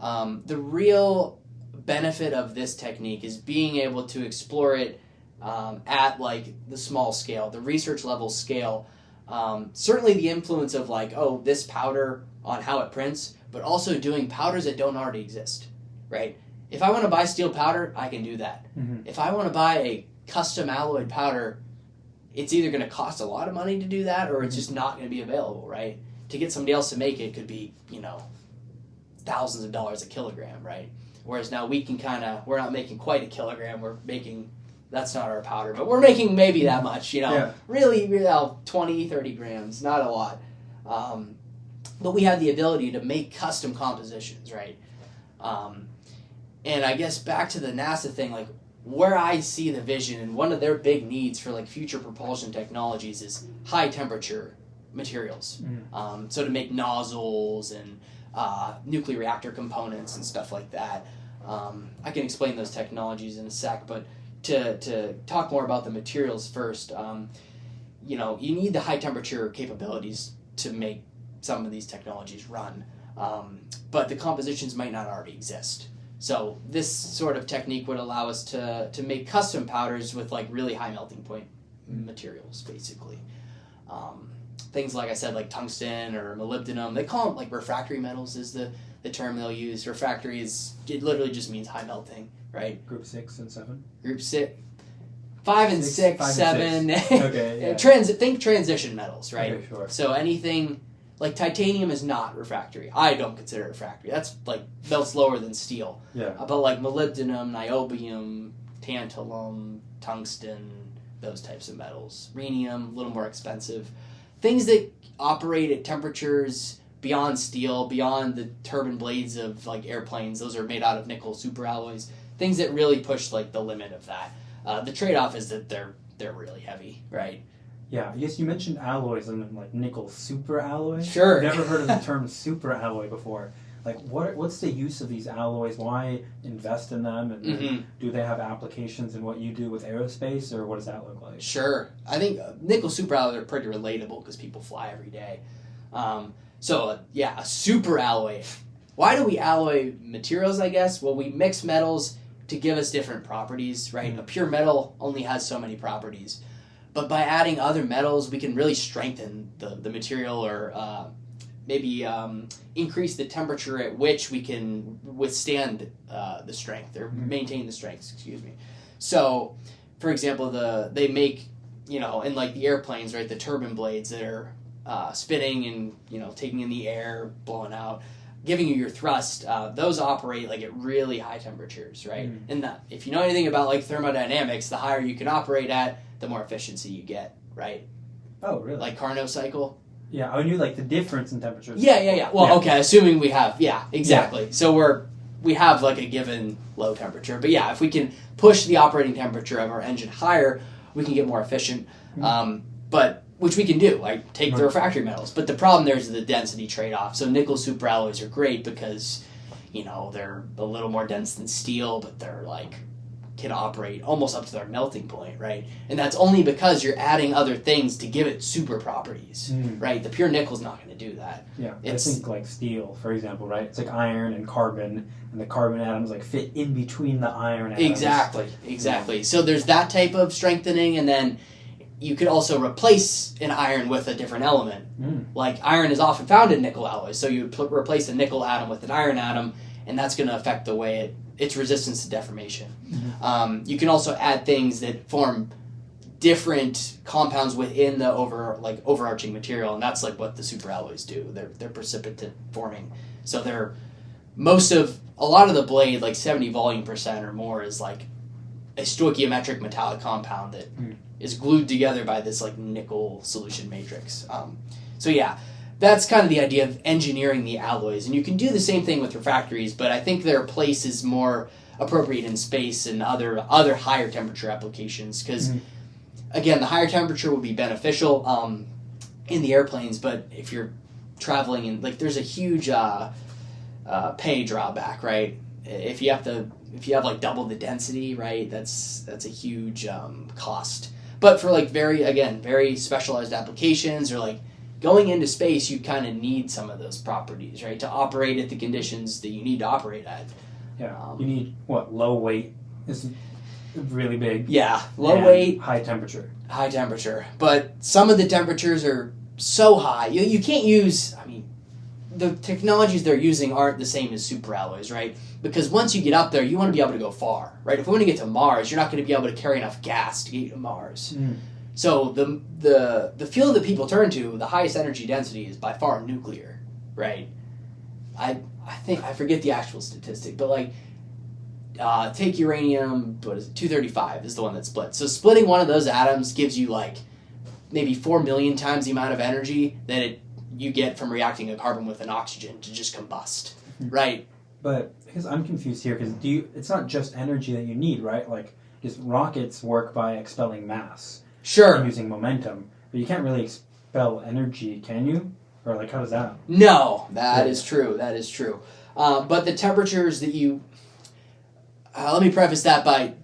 The real benefit of this technique is being able to explore it at like the small scale, the research level scale. Certainly the influence of like, oh, this powder on how it prints, but also doing powders that don't already exist, right? If I want to buy steel powder, I can do that. If I want to buy a custom alloyed powder, it's either going to cost a lot of money to do that, or it's just not going to be available, right? To get somebody else to make it could be, you know, thousands of dollars a kilogram, right? Whereas now we can we're not making quite a kilogram, that's not our powder, but we're making maybe that much, you know, really 20, 30 grams, not a lot. But we have the ability to make custom compositions, right? And I guess back to the NASA thing, like, where I see the vision, and one of their big needs for like future propulsion technologies is high temperature materials. So to make nozzles and nuclear reactor components and stuff like that. I can explain those technologies in a sec, but to talk more about the materials first, you know, you need the high temperature capabilities to make some of these technologies run. But the compositions might not already exist. So this sort of technique would allow us to make custom powders with like really high melting point materials, basically. Things like I said, like tungsten or molybdenum, they call them like refractory metals is the term they'll use. Refractory it literally just means high melting, right? Group 6 and 7? Group 6, 5 and 6, 7. Okay, yeah. Think transition metals, right? Okay, sure. So anything like titanium is not refractory. I don't consider it refractory. That's like melts lower than steel. Yeah. But like molybdenum, niobium, tantalum, tungsten, those types of metals. Rhenium, a little more expensive. Things that operate at temperatures beyond steel, beyond the turbine blades of like airplanes. Those are made out of nickel superalloys. Things that really push like the limit of that. The trade-off is that they're really heavy, right? Yeah, I guess you mentioned alloys and like nickel superalloy. Sure. I've never heard of the term superalloy before. Like, what's the use of these alloys? Why invest in them? And do they have applications in what you do with aerospace, or what does that look like? Sure. I think nickel superalloys are pretty relatable because people fly every day. A superalloy. Why do we alloy materials, I guess? Well, we mix metals to give us different properties, right? A pure metal only has so many properties. But by adding other metals, we can really strengthen the material, or maybe increase the temperature at which we can withstand the strength, or maintain the strength, excuse me. So, for example, they make, you know, in like the airplanes, right, the turbine blades that are spinning and, you know, taking in the air, blowing out, giving you your thrust, those operate like at really high temperatures, right? And if you know anything about like thermodynamics, the higher you can operate at, the more efficiency you get, right? Oh, really? Like Carnot cycle? Yeah, I knew like the difference in temperatures. Yeah. Well, okay, assuming we have, exactly. Yeah. So we have like a given low temperature. But yeah, if we can push the operating temperature of our engine higher, we can get more efficient. But which we can do, like take the refractory metals. But the problem there is the density trade-off. So nickel superalloys are great because, you know, they're a little more dense than steel, but they're like can operate almost up to their melting point, right? And that's only because you're adding other things to give it super properties, right? The pure nickel's not going to do that. Yeah, I think like steel, for example, right? It's like iron and carbon, and the carbon atoms like fit in between the iron atoms. Exactly. So there's that type of strengthening, and then you could also replace an iron with a different element. Like iron is often found in nickel alloys, so you would replace a nickel atom with an iron atom, and that's going to affect the way its resistance to deformation. You can also add things that form different compounds within the overarching material, and that's like what the superalloys do. They're precipitate forming. So a lot of the blade, like 70 volume% or more, is like a stoichiometric metallic compound that is glued together by this like nickel solution matrix. So yeah, that's kind of the idea of engineering the alloys. And you can do the same thing with refractories, but I think their place is more appropriate in space and other higher temperature applications. Because, again, the higher temperature would be beneficial in the airplanes, but if you're traveling in, like, there's a huge pay drawback, right? If you have like double the density, right, that's a huge cost. But for like very specialized applications or like going into space, you kind of need some of those properties, right, to operate at the conditions that you need to operate at. Yeah, you need low weight is really big. Yeah, low weight, high temperature. High temperature, but some of the temperatures are so high you can't use. I mean, the technologies they're using aren't the same as superalloys, right? Because once you get up there, you want to be able to go far, right? If we want to get to Mars, you're not going to be able to carry enough gas to get you to Mars. So the field that people turn to, the highest energy density, is by far nuclear, right? I think I forget the actual statistic, but like take uranium, what is it? 235 is the one that splits. So splitting one of those atoms gives you like maybe 4 million times the amount of energy that you get from reacting a carbon with an oxygen to just combust, right? But because I'm confused here, because it's not just energy that you need, right? Like, because rockets work by expelling mass. Sure. And using momentum, but you can't really expel energy, can you? Or like, how does that? No, that is true. That is true. But the temperatures that you let me preface that by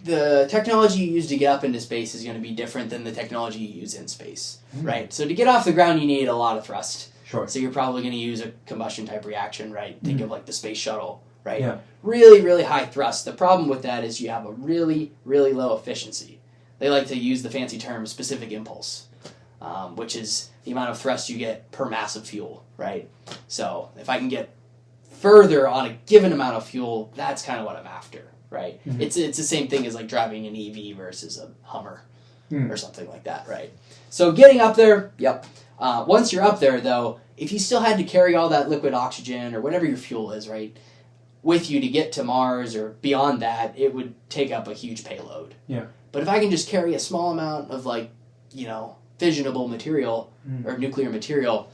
the technology you use to get up into space is going to be different than the technology you use in space, right? So to get off the ground, you need a lot of thrust. Sure. So you're probably going to use a combustion type reaction, right? Think of like the space shuttle, right? Yeah. Really, really high thrust. The problem with that is you have a really, really low efficiency. They like to use the fancy term specific impulse, which is the amount of thrust you get per mass of fuel, right? So if I can get further on a given amount of fuel, that's kind of what I'm after, right? It's the same thing as like driving an EV versus a Hummer or something like that, right? So getting up there, yep. Once you're up there, though, if you still had to carry all that liquid oxygen or whatever your fuel is, right, with you to get to Mars or beyond that, it would take up a huge payload. Yeah. But if I can just carry a small amount of, like, fissionable material or nuclear material,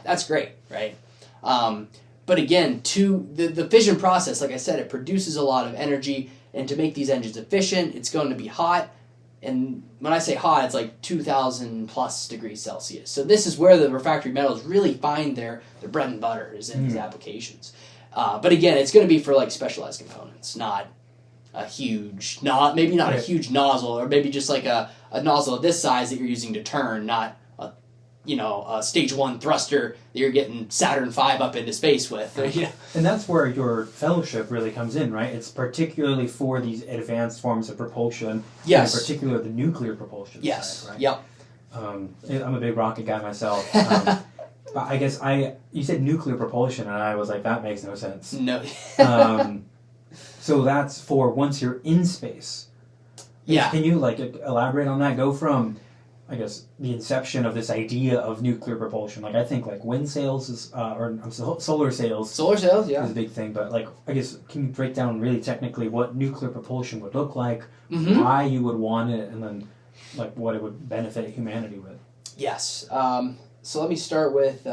that's great, right? But again, the fission process, like I said, it produces a lot of energy, and to make these engines efficient, it's going to be hot. And when I say hot, it's like 2,000 plus degrees Celsius. So this is where the refractory metals really find their bread and butter is in these applications. But again, it's going to be for like specialized components, not a huge, maybe not a huge nozzle, or maybe just like a nozzle of this size that you're using to turn, not a stage 1 thruster that you're getting Saturn V up into space with. And that's where your fellowship really comes in, right? It's particularly for these advanced forms of propulsion. Yes. In particular, the nuclear propulsion yes. side, right? Yep. I'm a big rocket guy myself. But I guess you said nuclear propulsion, and I was like, that makes no sense. No. So that's for once you're in space. Yeah. Can you elaborate on that? Go from, I guess, the inception of this idea of nuclear propulsion. Like, I think wind sails is, solar sails. Solar sails, yeah. Is a big thing. But I guess, can you break down really technically what nuclear propulsion would look like, why you would want it, and then what it would benefit humanity with? Yes. So let me start with.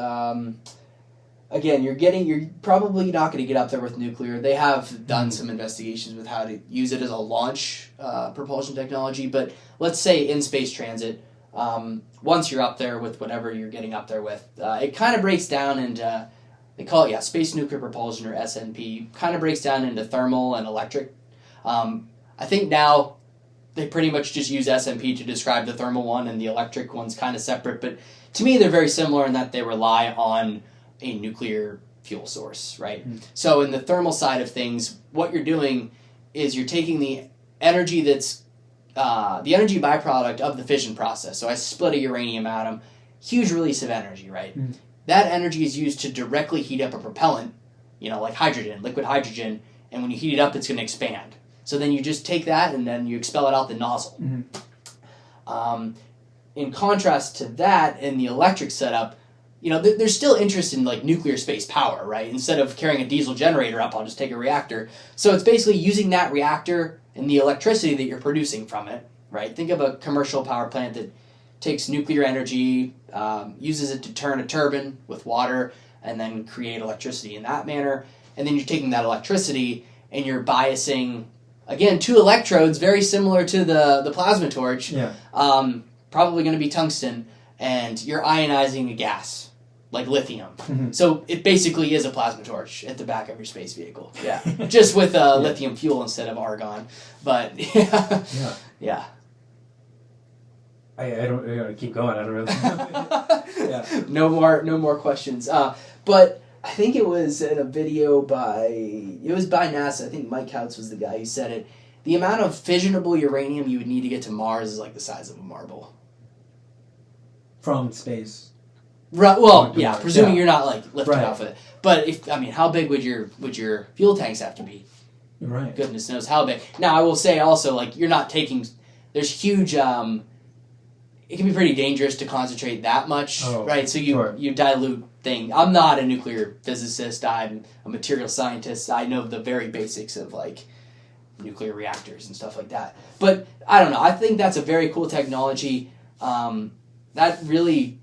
Again, you're probably not going to get up there with nuclear. They have done some investigations with how to use it as a launch propulsion technology, but let's say in space transit, once you're up there with whatever you're getting up there with, it kind of breaks down into, they call it, space nuclear propulsion, or SNP, kind of breaks down into thermal and electric. I think now they pretty much just use SNP to describe the thermal one, and the electric one's kind of separate, but to me they're very similar in that they rely on a nuclear fuel source, right? So in the thermal side of things, what you're doing is you're taking the energy that's the energy byproduct of the fission process. So I split a uranium atom, huge release of energy, right? That energy is used to directly heat up a propellant, like hydrogen, liquid hydrogen, and when you heat it up, it's going to expand. So then you just take that and then you expel it out the nozzle. In contrast to that, in the electric setup, there's still interest in nuclear space power, right? Instead of carrying a diesel generator up, I'll just take a reactor. So it's basically using that reactor and the electricity that you're producing from it, right? Think of a commercial power plant that takes nuclear energy, uses it to turn a turbine with water, and then create electricity in that manner. And then you're taking that electricity and you're biasing, again, two electrodes very similar to the plasma torch. Yeah. Probably going to be tungsten, and you're ionizing a gas like lithium. Mm-hmm. So it basically is a plasma torch at the back of your space vehicle. Yeah, just with lithium fuel instead of argon. But yeah. I don't keep going. I don't really. Yeah. No more questions. But I think it was in a video by NASA. I think Mike Couts was the guy who said it. The amount of fissionable uranium you would need to get to Mars is like the size of a marble. From space. Right. Well, yeah. Presuming you're not like lifting Right. off of it. But how big would your fuel tanks have to be? Right. Goodness knows how big. Now I will say also, like, you're not taking. There's huge. It can be pretty dangerous to concentrate that much, right? So you dilute things. I'm not a nuclear physicist. I'm a material scientist. I know the very basics of like nuclear reactors and stuff like that. But I don't know. I think that's a very cool technology. I'm really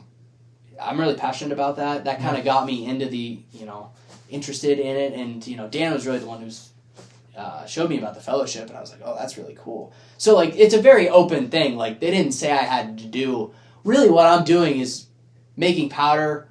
passionate about that. That kind of got me into the interested in it, and Dan was really the one who's showed me about the fellowship, and I was like, oh, that's really cool. So like it's a very open thing. Like they didn't say I had to do. Really, what I'm doing is making powder,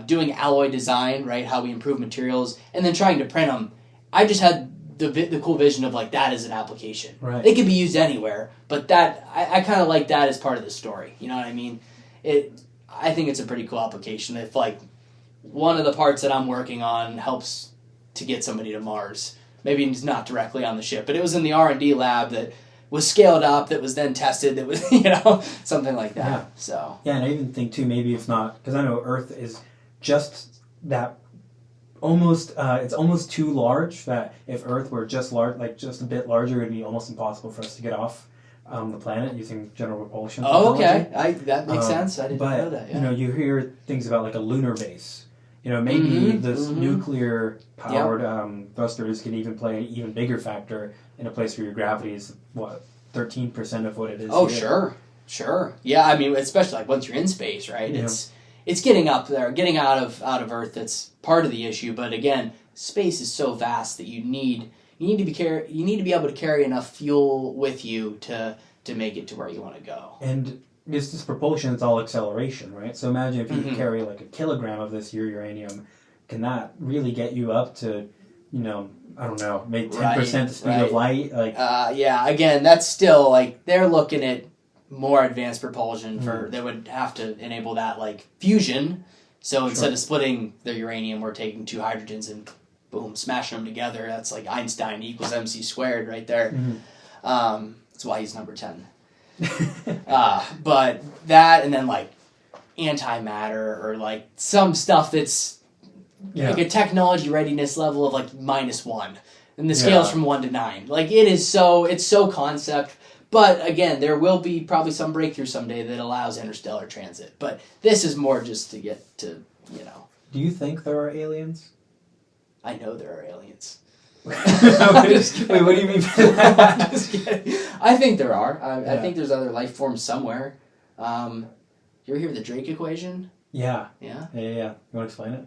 doing alloy design, right? How we improve materials, and then trying to print them. I just had the cool vision of like that as an application. Right. It could be used anywhere, but that I kind of like that as part of the story. You know what I mean? I think it's a pretty cool application. If like one of the parts that I'm working on helps to get somebody to Mars, maybe it's not directly on the ship, but it was in the R&D lab that was scaled up, that was then tested, that was something like that. Yeah. So yeah, and I even think too maybe it's not because I know Earth is just that. It's almost too large that if Earth were just large, like just a bit larger, it would be almost impossible for us to get off the planet using general propulsion. Oh, technology. okay. That makes sense. I didn't know that. Yeah. You hear things about like a lunar base. Maybe this nuclear powered thrusters can even play an even bigger factor in a place where your gravity is 13% of what it is. Oh, here. sure. Yeah, I mean, especially like once you're in space, right? Yeah. It's getting up there, getting out of Earth. That's part of the issue. But again, space is so vast that you need to be able to carry enough fuel with you to make it to where you want to go. And this propulsion is all acceleration, right? So imagine if you carry like a kilogram of this uranium, can that really get you up to, I don't know, maybe 10% the speed of light? Like, yeah. Again, that's still like they're looking at more advanced propulsion they would have to enable that like fusion. So instead of splitting the uranium, we're taking two hydrogens and boom, smashing them together. That's like Einstein equals MC squared right there. That's why he's number 10. But that, and then like antimatter or like some stuff that's like a technology readiness level of like -1, and the scale's from 1 to 9. Like it's so concept. But again, there will be probably some breakthrough someday that allows interstellar transit. But this is more just to get to, Do you think there are aliens? I know there are aliens. Wait, what do you mean by that? I'm just kidding. I think there are. I think there's other life forms somewhere. You ever hear the Drake equation? Yeah. Yeah? Yeah. You want to explain it?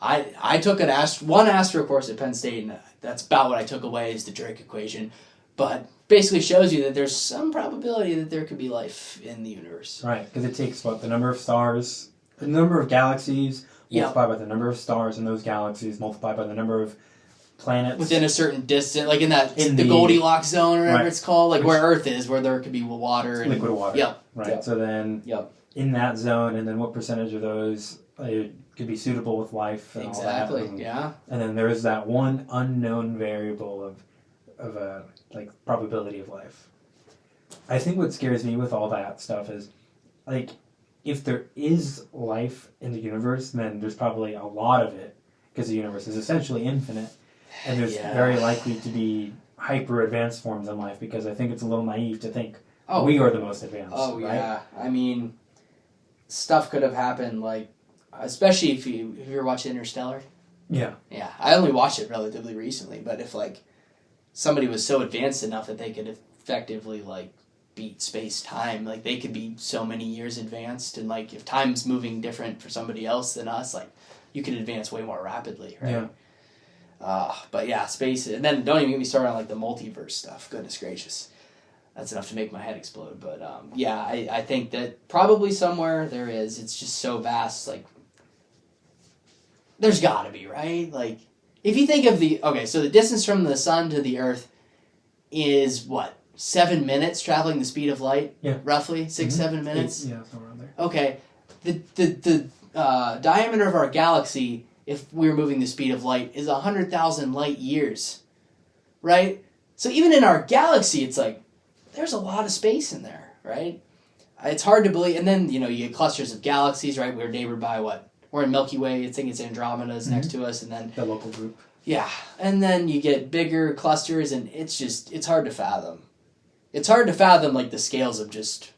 I took one astro course at Penn State, and that's about what I took away is the Drake equation. But basically shows you that there's some probability that there could be life in the universe. Right, because it takes, the number of stars, the number of galaxies, multiplied by the number of stars in those galaxies, multiplied by the number of planets. Within a certain distance, like the Goldilocks zone or whatever it's called, like where Earth is, where there could be water. And, liquid water. Yep. Right, Yep. so then in that zone, and then what percentage of those could be suitable with life and exactly. all that. Yeah. And then there's that one unknown variable of probability of life. I think what scares me with all that stuff is, like, if there is life in the universe, then there's probably a lot of it, because the universe is essentially infinite, and there's very likely to be hyper advanced forms in life, because I think it's a little naive to think we are the most advanced. Oh, right? yeah. I mean, stuff could have happened, like, especially if you ever watched Interstellar. Yeah. Yeah. I only watched it relatively recently, but if, like, somebody was so advanced enough that they could effectively, like, beat space-time. Like, they could be so many years advanced, and, like, if time's moving different for somebody else than us, like, you could advance way more rapidly, right? Yeah. But yeah, space, and then don't even get me started on, like, the multiverse stuff. Goodness gracious. That's enough to make my head explode. But, yeah, I think that probably somewhere there is. It's just so vast, like, there's gotta be, right? Like, if you think of so the distance from the sun to the Earth is, what, 7 minutes traveling the speed of light? Yeah. Roughly? 7 minutes? Yeah, somewhere around there. Okay. The diameter of our galaxy, if we were moving the speed of light, is 100,000 light years. Right? So even in our galaxy, it's like, there's a lot of space in there, right? It's hard to believe. And then, you get clusters of galaxies, right? We're neighbored by what? We're in Milky Way. I think it's Andromeda's next to us. And then The local group. yeah, and then you get bigger clusters, and it's hard to fathom. It's hard to fathom, like, the scales of just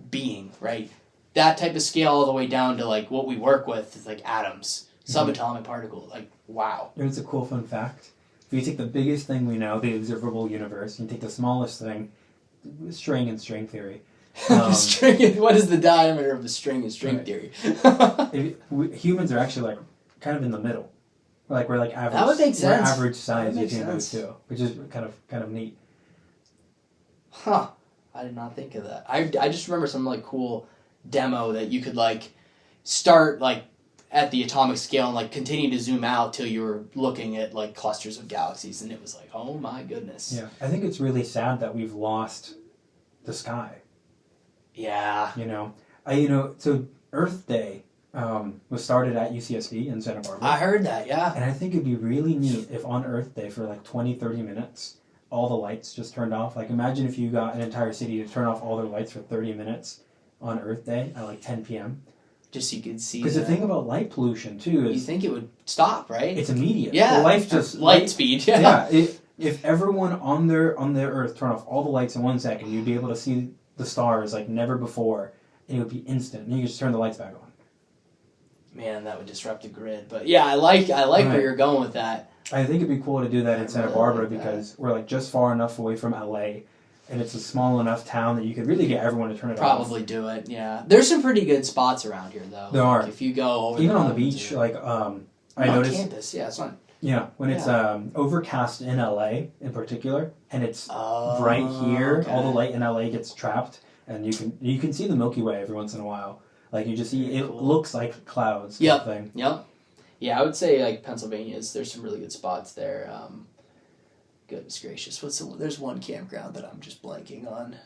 being, right? That type of scale all the way down to, like, what we work with is, like, atoms, subatomic particle. Like, wow. Here's a cool fun fact. If you take the biggest thing we know, the observable universe, and you take the smallest thing, string and string theory. What is the diameter of a string in string theory? Humans are actually, like, kind of in the middle. Like, we're like average. That would make sense. We're average size between sense. those two, which is kind of neat. Huh. I did not think of that. I just remember some, like, cool demo that you could, like, start, like, at the atomic scale and, like, continue to zoom out till you were looking at, like, clusters of galaxies, and it was like, oh my goodness. Yeah, I think it's really sad that we've lost the sky. Yeah. So Earth Day was started at UCSD in Santa Barbara. I heard that, yeah. And I think it'd be really neat if on Earth Day for like 20, 30 minutes, all the lights just turned off. Like, imagine if you got an entire city to turn off all their lights for 30 minutes on Earth Day at like 10 p.m. Just so you could see. Because the thing about light pollution, too, is... You think it would stop, right? It's immediate. Yeah. Light speed, yeah. If everyone on their Earth turned off all the lights in 1 second, you'd be able to see the stars like never before, and it would be instant. And you could just turn the lights back on. Man, that would disrupt the grid. But yeah, I like where you're going with that. I think it'd be cool to do that in Santa Barbara because we're like just far enough away from LA, and it's a small enough town that you could really get everyone to turn it off. Probably do it, yeah. There's some pretty good spots around here, though. There are. If you go over even on the beach, like I noticed. On campus, yeah, it's not. Yeah, when it's overcast in LA in particular, and it's right here, all the light in LA gets trapped, and you can see the Milky Way every once in a while. Like, you just see it looks like clouds. Yep. Thing. Yep. Yeah, I would say like Pennsylvania's. There's some really good spots there. Goodness gracious, there's one campground that I'm just blanking on.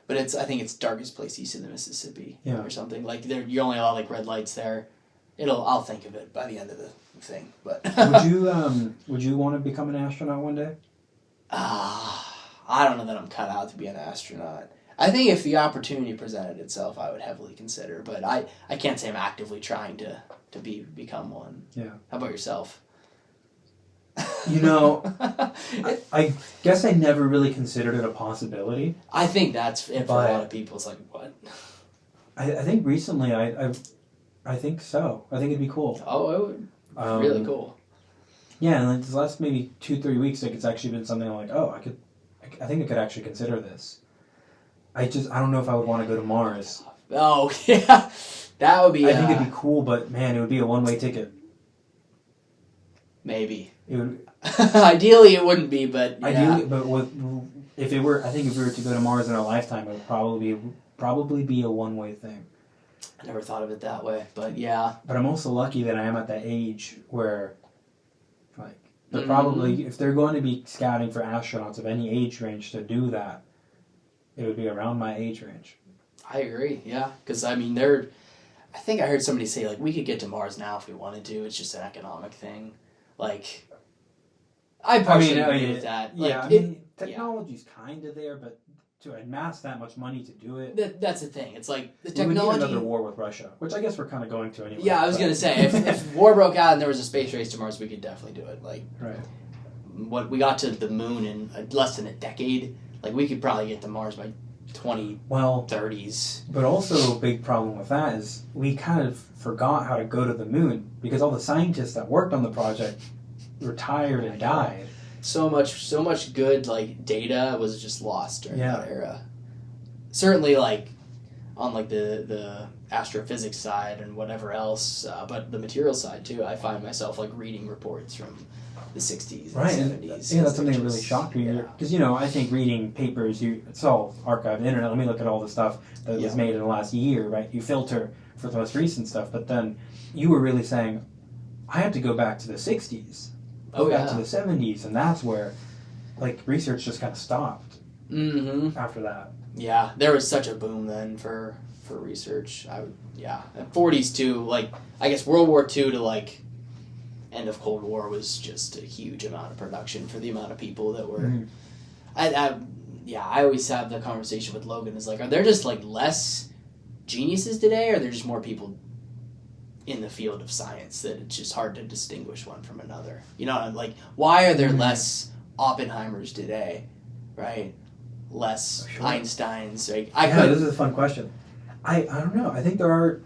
But I think it's darkest place east of the Mississippi or something. Like you only allow like red lights there. I'll think of it by the end of the thing. But would you want to become an astronaut one day? I don't know that I'm cut out to be an astronaut. I think if the opportunity presented itself, I would heavily consider. But I can't say I'm actively trying to become one. Yeah. How about yourself? I guess I never really considered it a possibility. I think that's it for a lot of people. It's like, what? I think recently I think so. I think it'd be cool. Oh, it would. Really cool. Yeah, and like the last maybe 2-3 weeks, like it's actually been something I'm like, I think I could actually consider this. I don't know if I would want to go to Mars. Oh, yeah. That would be... I think it'd be cool, but man, it would be a one-way ticket. Maybe. It would... Ideally, it wouldn't be, but yeah. Ideally, but if we were to go to Mars in our lifetime, it would probably be a one-way thing. I never thought of it that way, but yeah. But I'm also lucky that I am at that age where, like, they're probably, if they're going to be scouting for astronauts of any age range to do that, it would be around my age range. I agree, yeah. Because, I mean, I think I heard somebody say, like, we could get to Mars now if we wanted to. It's just an economic thing. Like, I partially agree with that. Like, technology's kind of there, but to amass that much money to do it... That's the thing. It's like, the technology... We need another war with Russia, which I guess we're kind of going to anyway. Yeah, I was going to say, if war broke out and there was a space race to Mars, we could definitely do it. Like, right. We got to the moon in less than a decade. Like, we could probably get to Mars by 30s. But also a big problem with that is we kind of forgot how to go to the moon because all the scientists that worked on the project retired and died. so much good like data was just lost during Yeah. that era. Certainly, like on like the astrophysics side and whatever else, but the material side too. I find myself like reading reports from the 60s Right, and and 70s. yeah, that's something that really shocked me. Yeah. Because, I think reading papers, it's all archived on the internet. Let me look at all the stuff that was made in the last year, right? You filter for the most recent stuff, but then you were really saying, I had to go back to the 60s, go back to the 70s, and that's where, like, research just kind of stopped after that. Yeah, there was such a boom then for research. And 40s too, like, I guess World War II to, like, end of Cold War was just a huge amount of production for the amount of people that were. I always have the conversation with Logan. Is like, are there just like less geniuses today, or are there just more people in the field of science that it's just hard to distinguish one from another? Like, why are there less Oppenheimers today, right? Less Einsteins. Like, this is a fun question. I don't know. I think there are.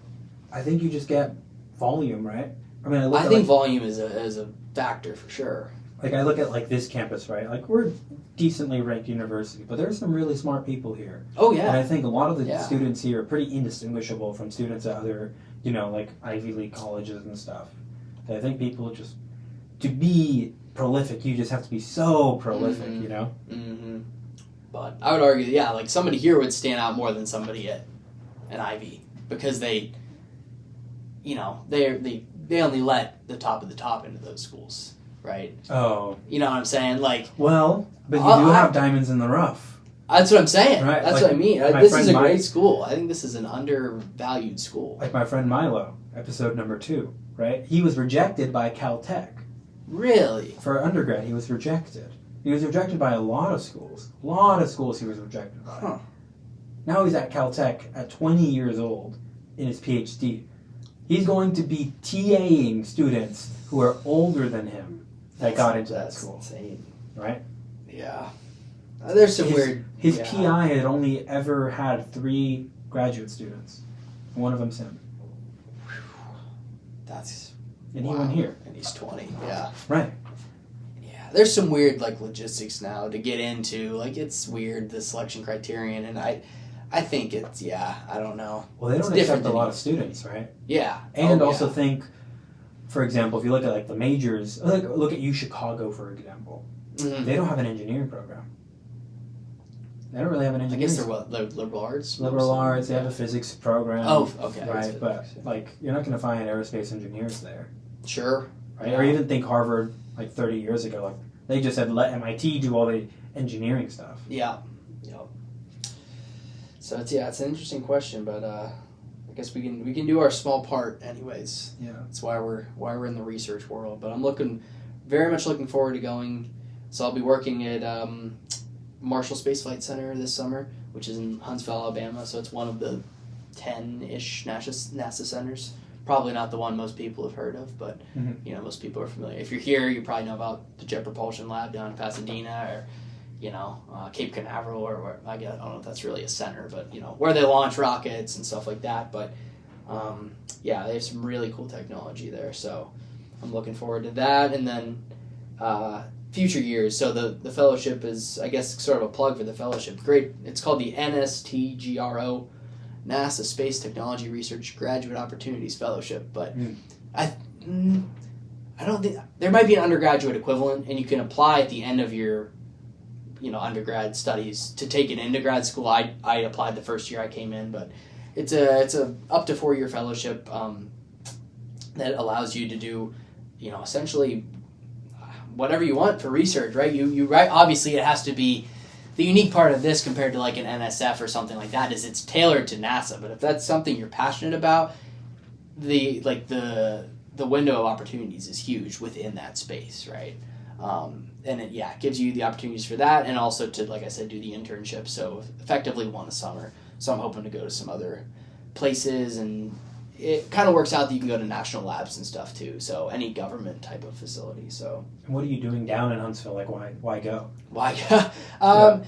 I think you just get volume, right? I mean, I think volume is a factor for sure. Like, I look at, like, this campus, right? Like, we're a decently ranked university, but there's some really smart people here. Oh, yeah. And I think a lot of the students here are pretty indistinguishable from students at other, like, Ivy League colleges and stuff. And I think people just, to be prolific, you just have to be so prolific, Mm-hmm. But I would argue, like, somebody here would stand out more than somebody at an Ivy, because they only let the top of the top into those schools, right? Oh. You know what I'm saying? Like, well, but you do have diamonds in the rough. That's what I'm saying. Right? That's like, what I mean. This is a great school. I think this is an undervalued school. Like my friend Milo, episode number 2, right? He was rejected by CalTech. Really? For undergrad, he was rejected. He was rejected by a lot of schools. A lot of schools he was rejected by. Huh. Now he's at CalTech at 20 years old in his PhD. He's going to be TAing students who are older than him that got into that school. That's insane. Right? Yeah. There's some weird... His PI had only ever had 3 graduate students. One of them's him. That's... And he went here. And he's 20, yeah. Right. Yeah. There's some weird, like, logistics now to get into. Like, it's weird, the selection criterion, and I think it's, I don't know. Well, they don't accept a lot of students, right? Yeah. And also think, for example, if you look at, like, the majors, look at UChicago, for example. Mm-hmm. They don't have an engineering program. They don't really have an engineering I guess they're what, liberal arts? Liberal arts, they have a physics program. Oh, okay. Right, but, like, you're not going to find aerospace engineers there. Sure. Right? Yeah. Or even think Harvard, like, 30 years ago, like, they just said, let MIT do all the engineering stuff. Yeah. So it's an interesting question, but I guess we can do our small part anyways. Yeah, that's why we're in the research world. But I'm very much looking forward to going. So I'll be working at Marshall Space Flight Center this summer, which is in Huntsville, Alabama. So it's one of the 10-ish NASA centers. Probably not the one most people have heard of, but most people are familiar. If you're here, you probably know about the Jet Propulsion Lab down in Pasadena, or Cape Canaveral, or I don't know if that's really a center, but where they launch rockets and stuff like that. But they have some really cool technology there, so I'm looking forward to that. And then future years, so the fellowship is, I guess, sort of a plug for the fellowship. Great, it's called the NSTGRO, NASA Space Technology Research Graduate Opportunities Fellowship. But I don't think there might be an undergraduate equivalent, and you can apply at the end of your undergrad studies to take it into grad school. I applied the first year I came in, but it's a up to 4-year fellowship that allows you to do essentially whatever you want for research, right? You right, obviously it has to be the unique part of this compared to like an NSF or something like that is it's tailored to NASA. But if that's something you're passionate about, the window of opportunities is huge within that space, right? And it gives you the opportunities for that, and also to, like I said, do the internship. So effectively 1 a summer. So I'm hoping to go to some other places, and it kind of works out that you can go to national labs and stuff too. So any government type of facility. So. And what are you doing down in Huntsville? Like, why go? Why? Doing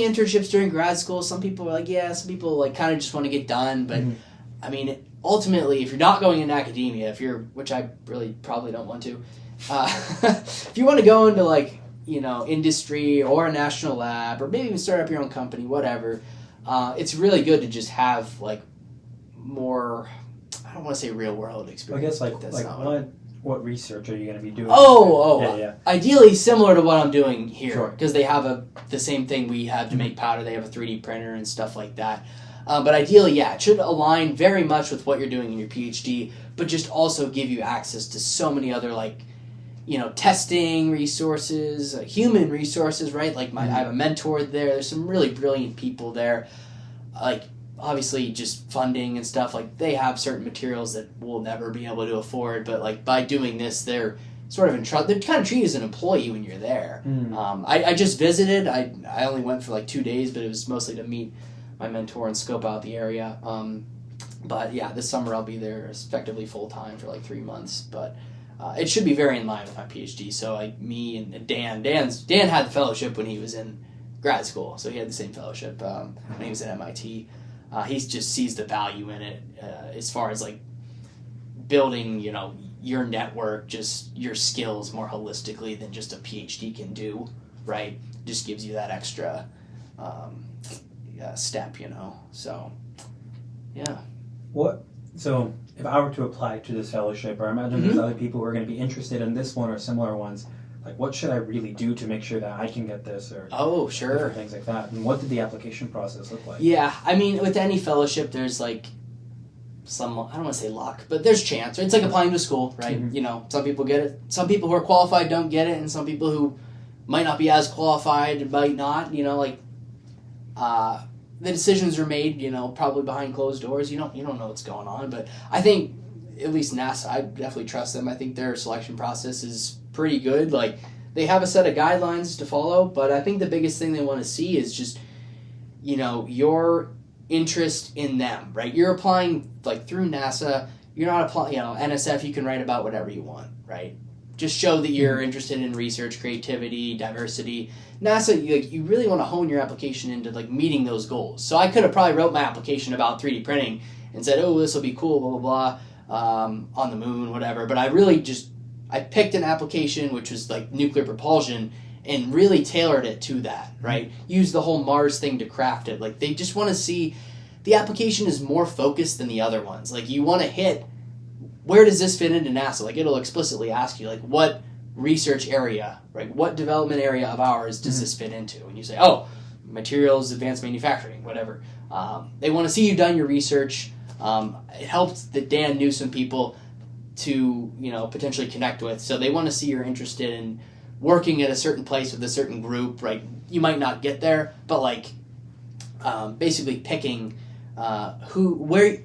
internships during grad school. Some people are like, some people like kind of just want to get done, but I mean, ultimately, if you're not going into academia, which I really probably don't want to, if you want to go into like, you know, industry or a national lab, or maybe even start up your own company, whatever, it's really good to just have like more, I don't want to say real world experience. I guess what research are you going to be doing? Yeah. Ideally similar to what I'm doing here, because Sure. they have the same thing we have to make powder. They have a 3D printer and stuff like that. But ideally, yeah, it should align very much with what you're doing in your PhD, but just also give you access to so many other, like, you know, testing resources, human resources, right? Like I have a mentor there. There's some really brilliant people there. Like, obviously, just funding and stuff. Like, they have certain materials that we'll never be able to afford, but like by doing this, they're sort of they're kind of treated as an employee when you're there. I just visited. I only went for like 2 days, but it was mostly to meet my mentor and scope out the area. But yeah, this summer I'll be there effectively full time for like 3 months. But it should be very in line with my PhD. So me and Dan had the fellowship when he was in grad school, so he had the same fellowship when he was at MIT. He just sees the value in it as far as like building, you know, your network, just your skills more holistically than just a PhD can do, right? Just gives you that extra step, you know. So, yeah. So if I were to apply to this fellowship, or I imagine there's other people who are going to be interested in this one or similar ones, like what should I really do to make sure that I can get this, or different things like that? And what did the application process look like? Yeah, I mean, with any fellowship, there's like some, I don't want to say luck, but there's chance. It's like applying to school, right? You know, some people get it. Some people who are qualified don't get it, and some people who might not be as qualified might not, you know, like the decisions are made, you know, probably behind closed doors. You don't know what's going on, but I think at least NASA, I definitely trust them. I think their selection process is pretty good. Like, they have a set of guidelines to follow, but I think the biggest thing they want to see is just, you know, your interest in them, right? You're applying like through NASA. You're not applying, you know, NSF. You can write about whatever you want, right? Just show that you're interested in research, creativity, diversity. NASA, you really want to hone your application into like meeting those goals. So I could have probably wrote my application about 3D printing and said, oh, this will be cool, blah, blah, blah, on the moon, whatever. But I picked an application which was like nuclear propulsion and really tailored it to that, right? Use the whole Mars thing to craft it. Like, they just want to see the application is more focused than the other ones. Like, you want to hit, where does this fit into NASA? Like, it'll explicitly ask you, like, what research area, right? What development area of ours does this fit into? And you say, oh, materials, advanced manufacturing, whatever. They want to see you've done your research. It helped that Dan knew some people to, you know, potentially connect with. So they want to see you're interested in working at a certain place with a certain group, right? You might not get there, but like basically picking where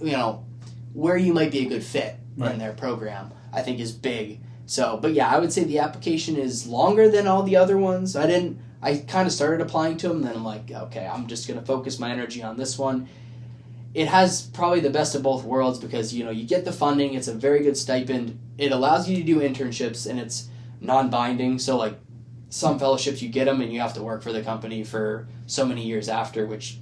you might be a good fit in their program, I think is big. So, but yeah, I would say the application is longer than all the other ones. I kind of started applying to them, then I'm like, okay, I'm just going to focus my energy on this one. It has probably the best of both worlds because, you know, you get the funding, it's a very good stipend, it allows you to do internships, and it's non-binding. So, like, some fellowships you get them and you have to work for the company for so many years after, which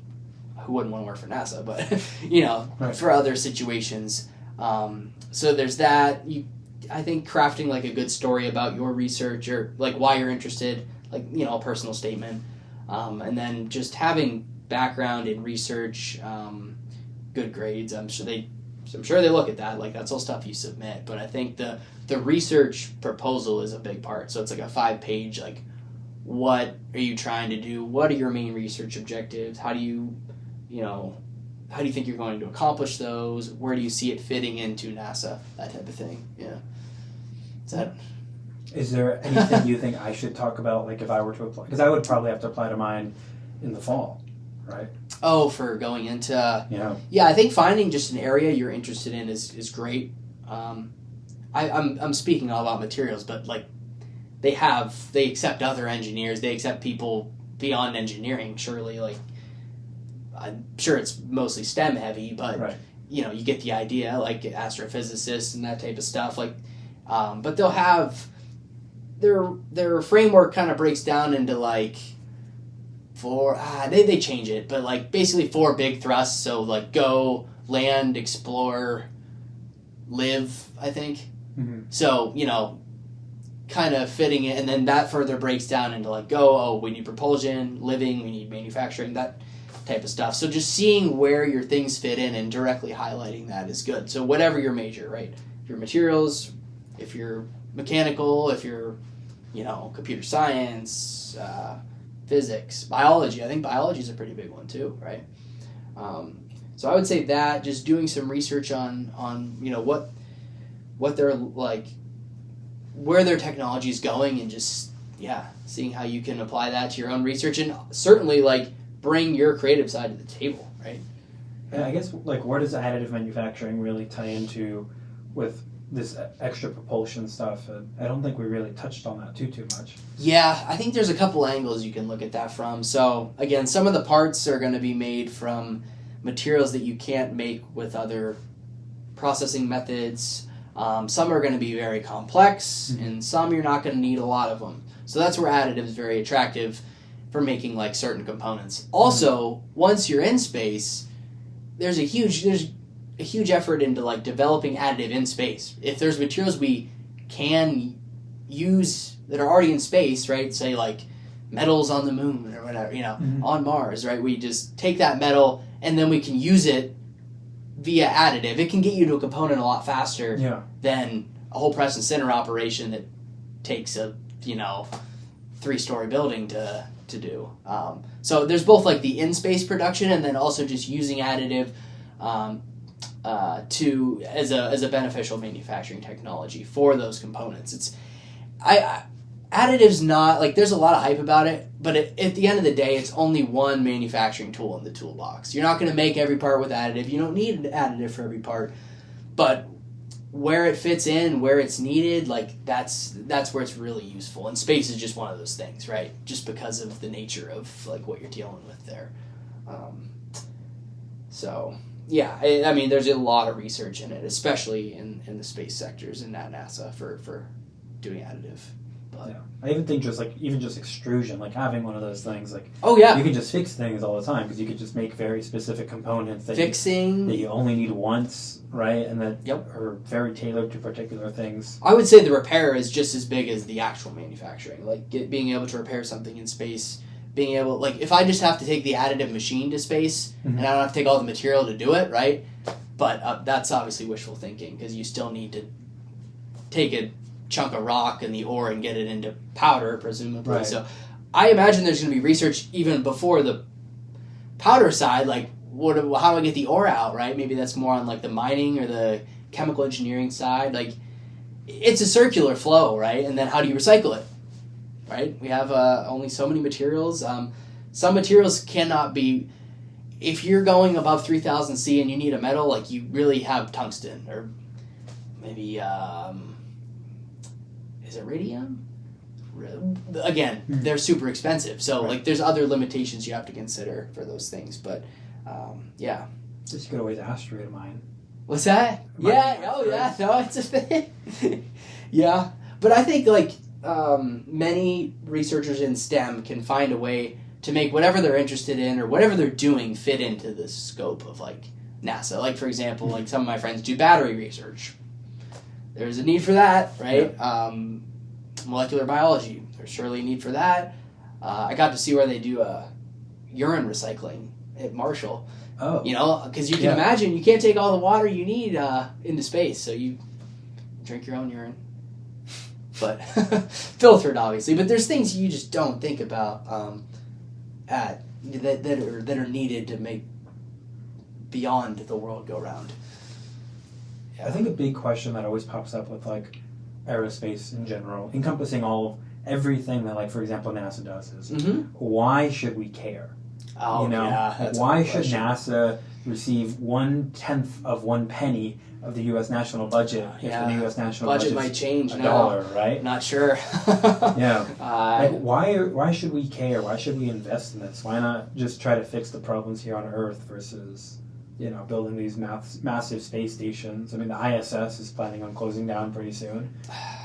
who wouldn't want to work for NASA, but, you know, for other situations. So there's that. I think crafting, like, a good story about your research or, like, why you're interested, like, you know, a personal statement. And then just having background in research, good grades. I'm sure they look at that. Like, that's all stuff you submit. But I think the research proposal is a big part. So it's like a 5-page, like, what are you trying to do? What are your main research objectives? How do you think you're going to accomplish those? Where do you see it fitting into NASA? That type of thing. Yeah. Is there anything you think I should talk about, like, if I were to apply? Because I would probably have to apply to mine in the fall, right? Oh, for going into... Yeah. Yeah, I think finding just an area you're interested in is great. I'm speaking all about materials, but, like, they accept other engineers. They accept people beyond engineering, surely. Like, I'm sure it's mostly STEM heavy, but, you know, you get the idea, like astrophysicists and that type of stuff. Like, but they'll have... Their framework kind of breaks down into, like, they change it, but, like, basically 4 big thrusts. So, like, go, land, explore, live, I think. Mm-hmm. So, you know, kind of fitting it, and then that further breaks down into like, oh, we need propulsion, living, we need manufacturing, that type of stuff. So just seeing where your things fit in and directly highlighting that is good. So whatever your major, right? If you're materials, if you're mechanical, if you're, computer science, physics, biology. I think biology is a pretty big one too, right? So I would say that just doing some research on what they're like, where their technology is going, and just seeing how you can apply that to your own research, and certainly like bring your creative side to the table, right? And I guess like where does additive manufacturing really tie into with this extra propulsion stuff? I don't think we really touched on that too much. Yeah, I think there's a couple angles you can look at that from. So again, some of the parts are going to be made from materials that you can't make with other processing methods. Some are going to be very complex, and some you're not going to need a lot of them. So that's where additive is very attractive for making like certain components. Also, once you're in space, there's a huge effort into like developing additive in space. If there's materials we can use that are already in space, right? Say like metals on the moon or whatever, on Mars, right? We just take that metal and then we can use it via additive. It can get you to a component a lot faster than a whole press and center operation that takes a 3-story building to do. So there's both like the in-space production and then also just using additive as a beneficial manufacturing technology for those components. Additive's not like, there's a lot of hype about it, but at the end of the day, it's only one manufacturing tool in the toolbox. You're not going to make every part with additive. You don't need an additive for every part, but where it fits in, where it's needed, like that's where it's really useful. And space is just one of those things, right? Just because of the nature of like what you're dealing with there. I mean, there's a lot of research in it, especially in the space sectors and at NASA for doing additive. But I even think just extrusion, like having one of those things, like you can just fix things all the time because you could just make very specific components that you only need once, right? And that are very tailored to particular things. I would say the repair is just as big as the actual manufacturing. Like being able to repair something in space, being able, like if I just have to take the additive machine to space and I don't have to take all the material to do it, right? But that's obviously wishful thinking because you still need to take a chunk of rock and the ore and get it into powder, presumably. Right. So I imagine there's going to be research even before the powder side, like how do I get the ore out, right? Maybe that's more on like the mining or the chemical engineering side. Like it's a circular flow, right? And then how do you recycle it, right? We have only so many materials. Some materials cannot be, if you're going above 3000 C and you need a metal, like you really have tungsten or maybe is it radium? Again, they're super expensive. So like there's other limitations you have to consider for those things. But Just you could always asteroid mine. What's that? No, it's a thing. Yeah. But I think like many researchers in STEM can find a way to make whatever they're interested in or whatever they're doing fit into the scope of like NASA. Like for example, like some of my friends do battery research. There's a need for that, right? Yeah. Molecular biology, there's surely a need for that. I got to see where they do urine recycling at Marshall. Oh. Because you can imagine you can't take all the water you need into space, so you drink your own urine. But filtered, obviously. But there's things you just don't think about that are needed to make beyond the world go round. Yeah. I think a big question that always pops up with like aerospace in general, encompassing everything that, like, for example, NASA does is why should we care? Why should NASA receive 1/10 of 1 penny of the U.S. national budget if the U.S. national budget might change $1, right? Not sure. Why should we care? Why should we invest in this? Why not just try to fix the problems here on Earth versus building these massive space stations? I mean, the ISS is planning on closing down pretty soon,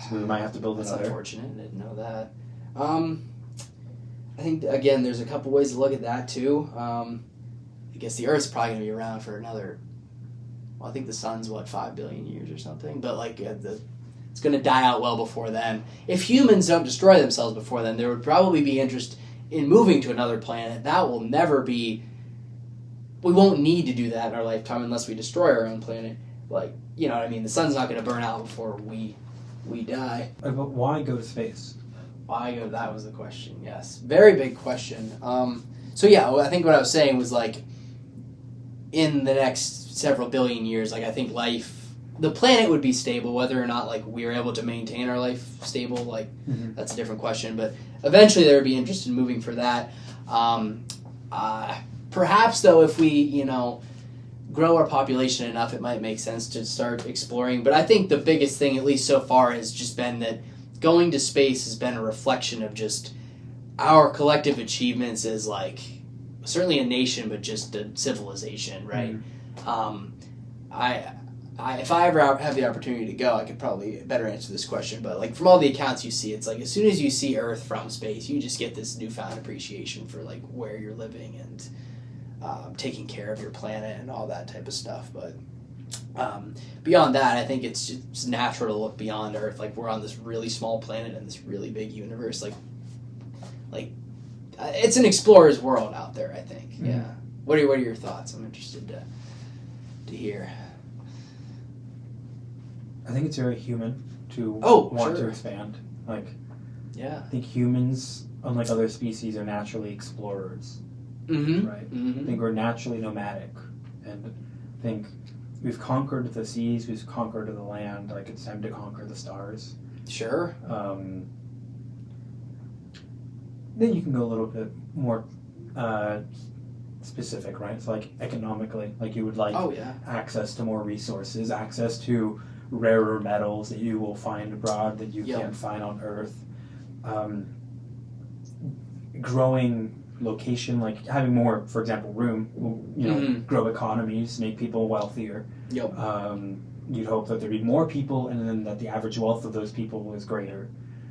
so we might have to build another. That's unfortunate. I didn't know that. I think, again, there's a couple ways to look at that, too. I guess the Earth's probably going to be around for another, I think the sun's, 5 billion years or something, but, like, the It's going to die out well before then. If humans don't destroy themselves before then, there would probably be interest in moving to another planet. That will never be... We won't need to do that in our lifetime unless we destroy our own planet. Like, you know what I mean? The sun's not going to burn out before we die. But why go to space? Why go? That was the question, yes. Very big question. So yeah, I think what I was saying was like, in the next several billion years, like I think the planet would be stable, whether or not like we are able to maintain our life stable, like that's a different question. But eventually there would be interest in moving for that. Perhaps though, if we, you know, grow our population enough, it might make sense to start exploring. But I think the biggest thing, at least so far, has just been that going to space has been a reflection of just our collective achievements as like certainly a nation, but just a civilization, right? If I ever have the opportunity to go, I could probably better answer this question. But like from all the accounts you see, it's like as soon as you see Earth from space, you just get this newfound appreciation for like where you're living and taking care of your planet and all that type of stuff. But beyond that, I think it's just natural to look beyond Earth. Like we're on this really small planet in this really big universe. Like it's an explorer's world out there, I think. Yeah. What are your thoughts? I'm interested to hear. I think it's very human to want to expand. Like, yeah, I think humans, unlike other species, are naturally explorers. Right? I think we're naturally nomadic, and I think we've conquered the seas, we've conquered the land. Like it's time to conquer the stars. Sure. Then you can go a little bit more specific, right? So like economically, like you would like access to more resources, access to rarer metals that you will find abroad that you can't find on Earth. Growing location, like having more, for example, room, you know, grow economies, make people wealthier. You'd hope that there'd be more people, and then that the average wealth of those people is greater.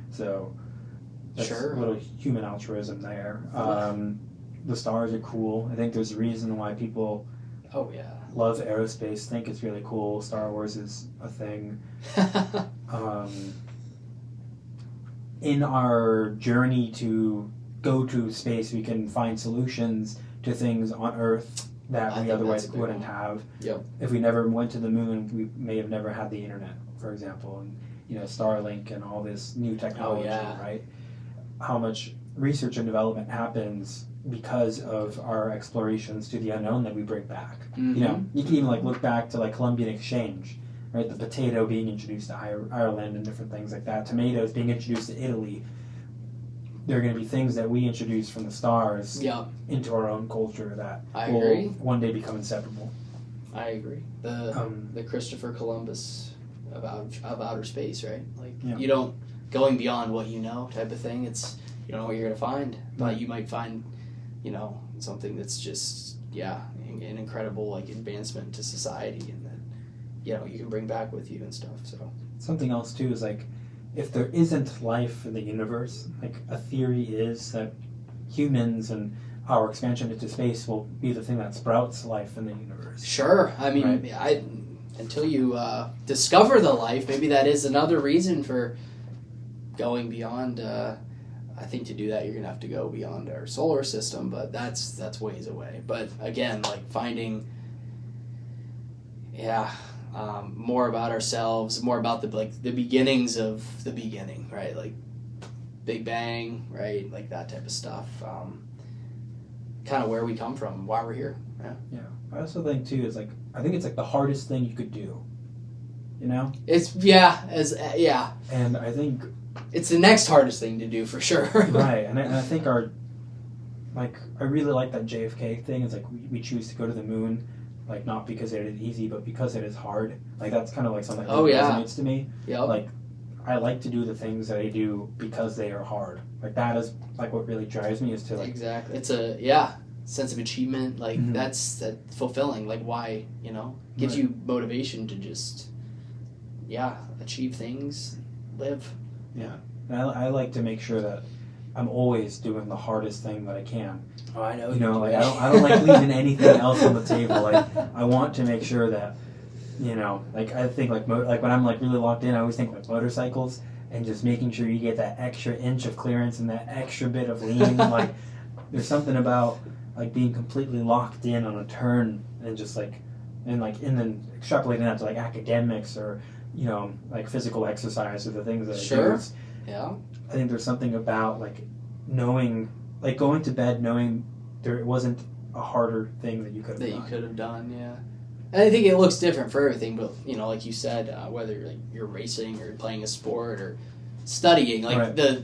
So that's a little human altruism there. The stars are cool. I think there's a reason why people love aerospace, think it's really cool. Star Wars is a thing. In our journey to go to space, we can find solutions to things on Earth that we otherwise wouldn't have. If we never went to the moon, we may have never had the internet, for example, and you know, Starlink and all this new technology, right? How much research and development happens because of our explorations to the unknown that we bring back. You know, you can even like look back to like Columbian Exchange, right? The potato being introduced to Ireland and different things like that. Tomatoes being introduced to Italy. There are going to be things that we introduce from the stars into our own culture that will one day become inseparable. I agree. The Christopher Columbus of outer space, right? Like you don't going beyond what you know type of thing. It's you don't know what you're going to find, but you might find, you know, something that's just an incredible like advancement to society, and that you know you can bring back with you and stuff. So something else too is like, if there isn't life in the universe, like a theory is that humans and our expansion into space will be the thing that sprouts life in the universe. Sure. I mean, until you discover the life, maybe that is another reason for going beyond. I think to do that, you're going to have to go beyond our solar system, but that's ways away. But again, like finding, more about ourselves, more about the beginnings of the beginning, right? Like Big Bang, right? Like that type of stuff. Kind of where we come from, why we're here. Yeah. I also think too is like, I think it's like the hardest thing you could do. You know? It's And I think it's the next hardest thing to do for sure. Right, and I think I really like that JFK thing. It's like we choose to go to the moon. Like, not because it is easy, but because it is hard. Like, that's kind of like something that resonates to me. Like, I like to do the things that I do because they are hard. Like, that is, like, what really drives me is to, like... Exactly. It's a, sense of achievement. Like, that's fulfilling. Like, why, you know? Gives you motivation to just, achieve things, live. Yeah. And I like to make sure that I'm always doing the hardest thing that I can. Oh, I know. You know, like I don't like leaving anything else on the table. Like I want to make sure that You know, like I think like like when I'm like really locked in, I always think like motorcycles and just making sure you get that extra inch of clearance and that extra bit of lean. Like there's something about like being completely locked in on a turn and just like and then extrapolating that to like academics or you know like physical exercise or the things that I do. Sure. Yeah. I think there's something about like knowing, like going to bed knowing there wasn't a harder thing that you could have That done. you could have done, yeah. And I think it looks different for everything, but you know, like you said, whether like you're racing or playing a sport or studying, like Right.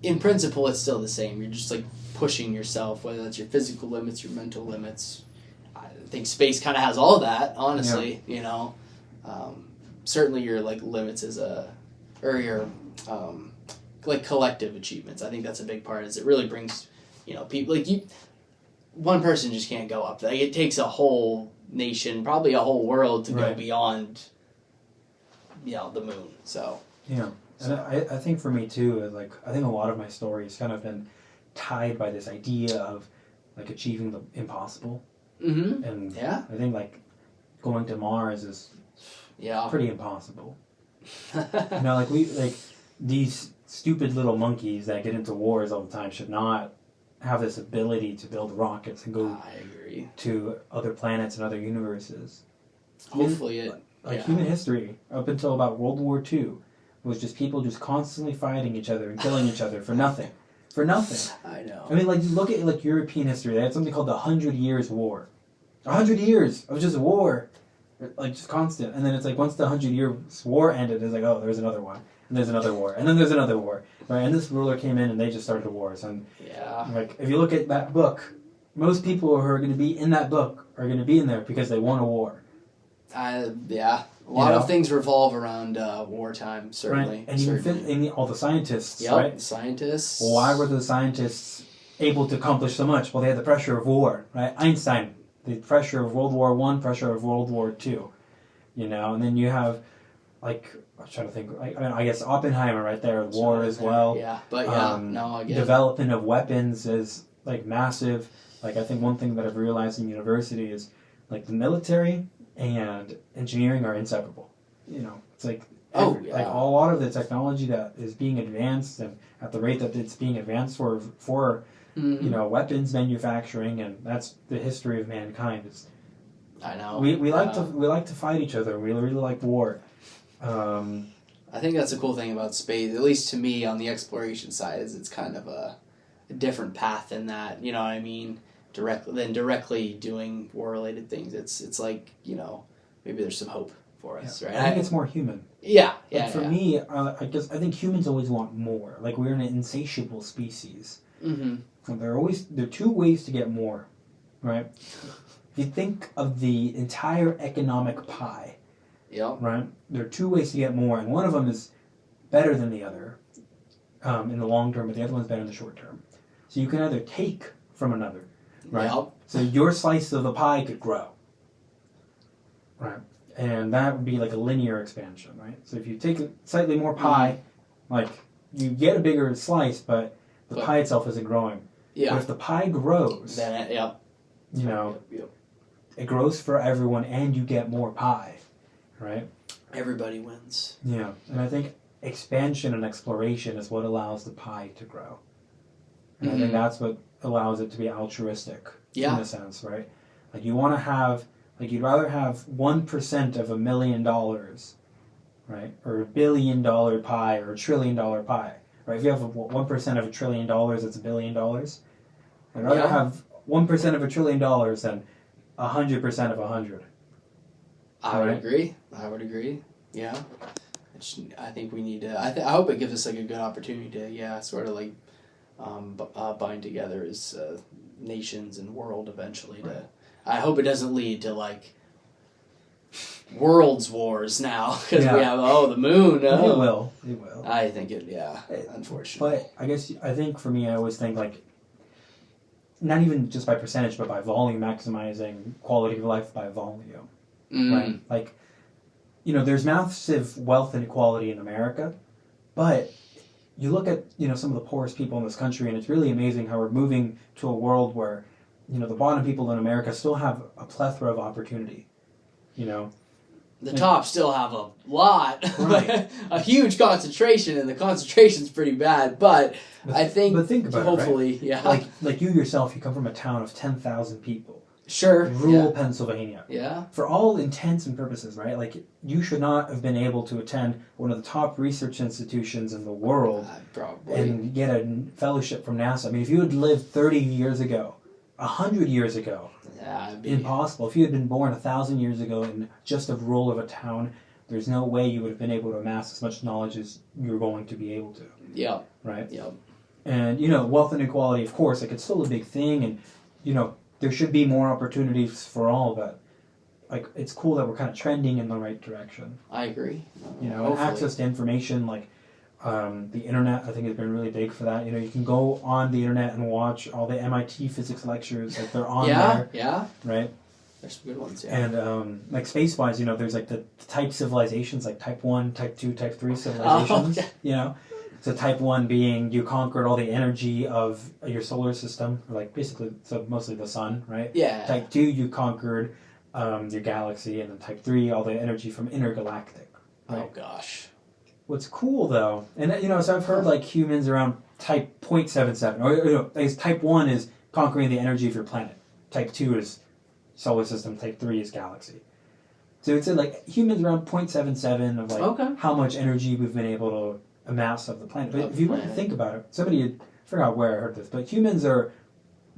in principle, it's still the same. You're just like pushing yourself, whether that's your physical limits, your mental limits. I think space kind of has all of that, honestly. You know, certainly your like limits or your like collective achievements. I think that's a big part. Is it really brings people like you. One person just can't go up. Like it takes a whole nation, probably a whole world, to go beyond the moon. So yeah. And I think for me too, like I think a lot of my stories kind of been tied by this idea of like achieving the impossible. Mm-hmm. And yeah, I think like going to Mars is pretty impossible. You know, like these stupid little monkeys that get into wars all the time should not have this ability to build rockets and go I agree. to other planets and other universes. Hopefully human history up until about World War II was just people just constantly fighting each other and killing each other for nothing. For nothing. I know. I mean, like, look at, like, European history. They had something called the 100 Years' War. 100 years of just war. Like, just constant. And then it's like, once the 100 Years' War ended, it's like, oh, there's another one. And there's another war. And then there's another war. Right? And this ruler came in and they just started wars. And, like, if you look at that book, most people who are going to be in that book are going to be in there because they won a war. Yeah. A lot of things revolve around wartime, certainly. Right. And you fit all the scientists, yep, right? Scientists. Well, why were the scientists able to accomplish so much? Well, they had the pressure of war, right? Einstein, the pressure of World War I, pressure of World War II, you know? And then you have, like, I'm trying to think, I guess Oppenheimer right there, war as well. Yeah, but I get development of weapons is, like, massive. Like, I think one thing that I've realized in university is, like, the military and engineering are inseparable. You know, it's like like a lot of the technology that is being advanced and at the rate that it's being advanced for you know, weapons manufacturing, and that's the history of mankind. It's, I know. We like to fight each other. We really like war. I think that's a cool thing about space, at least to me on the exploration side, is it's kind of a different path in that, you know what I mean? Directly doing war-related things. It's like, you know, maybe there's some hope for us, right? I think it's more human. Yeah. For me, I think humans always want more. Like, we're an insatiable species. Mm-hmm. There are two ways to get more, right? If you think of the entire economic pie, right? There are two ways to get more, and one of them is better than the other in the long term, but the other one's better in the short term. So you can either take from another. Right. Yep. So your slice of the pie could grow. Right. And that would be like a linear expansion, right? So if you take slightly more pie, like you get a bigger slice, but the pie itself isn't growing. Yeah. But if the pie grows, then you know, it grows for everyone, and you get more pie, right? Everybody wins. Yeah. And I think expansion and exploration is what allows the pie to grow. And I think that's what allows it to be altruistic in a sense, right? Like you want to have, like you'd rather have 1% of $1 million, right? Or $1 billion pie or $1 trillion pie, right? If you have 1% of $1 trillion, that's $1 billion. I'd rather have 1% of $1 trillion than 100% of 100. I would agree. Yeah. I think we need to. I hope it gives us like a good opportunity to sort of like bind together as nations and world eventually. Right. I hope it doesn't lead to like world's wars now because we have the moon. It will. I think unfortunately. But I think for me, I always think like not even just by percentage, but by volume, maximizing quality of life by volume. Right? Like, you know, there's massive wealth inequality in America, but you look at, you know, some of the poorest people in this country, and it's really amazing how we're moving to a world where, you know, the bottom people in America still have a plethora of opportunity. You know, The tops still have a lot, Right. a huge concentration, and the concentration's pretty bad. But I think, but think about hopefully, it, right? yeah. Like you yourself, you come from a town of 10,000 people. Sure. Rural Pennsylvania. Yeah. For all intents and purposes, right? Like, you should not have been able to attend one of the top research institutions in the world Probably. and get a fellowship from NASA. I mean, if you had lived 30 years ago, 100 years ago, Yeah, it'd be impossible. If you had been born 1,000 years ago in just a rural of a town, there's no way you would have been able to amass as much knowledge as you're going to be able to. Yep. Right? Yep. And, you know, wealth inequality, of course, like, it's still a big thing, and, you know, there should be more opportunities for all, but like, it's cool that we're kind of trending in the right direction. I agree. You know, and access to information, like the internet, I think has been really big for that. You know, you can go on the internet and watch all the MIT physics lectures, like they're on there. Yeah. Right. There's some good ones. Yeah. And like space-wise, you know, there's like the type civilizations, like type 1, type 2, type 3 civilizations. Okay. You know. So type 1 being you conquered all the energy of your solar system, like basically, so mostly the sun, right? Yeah. Type 2, you conquered your galaxy, and then type 3, all the energy from intergalactic. Right? Oh gosh. What's cool though, and you know, so I've heard like humans around type 0.77, or you know, I guess type 1 is conquering the energy of your planet. Type 2 is solar system. Type 3 is galaxy. So it's like humans around 0.77 of like how much energy we've been able to amass of the planet. But if you really think about it, I forgot where I heard this, but humans are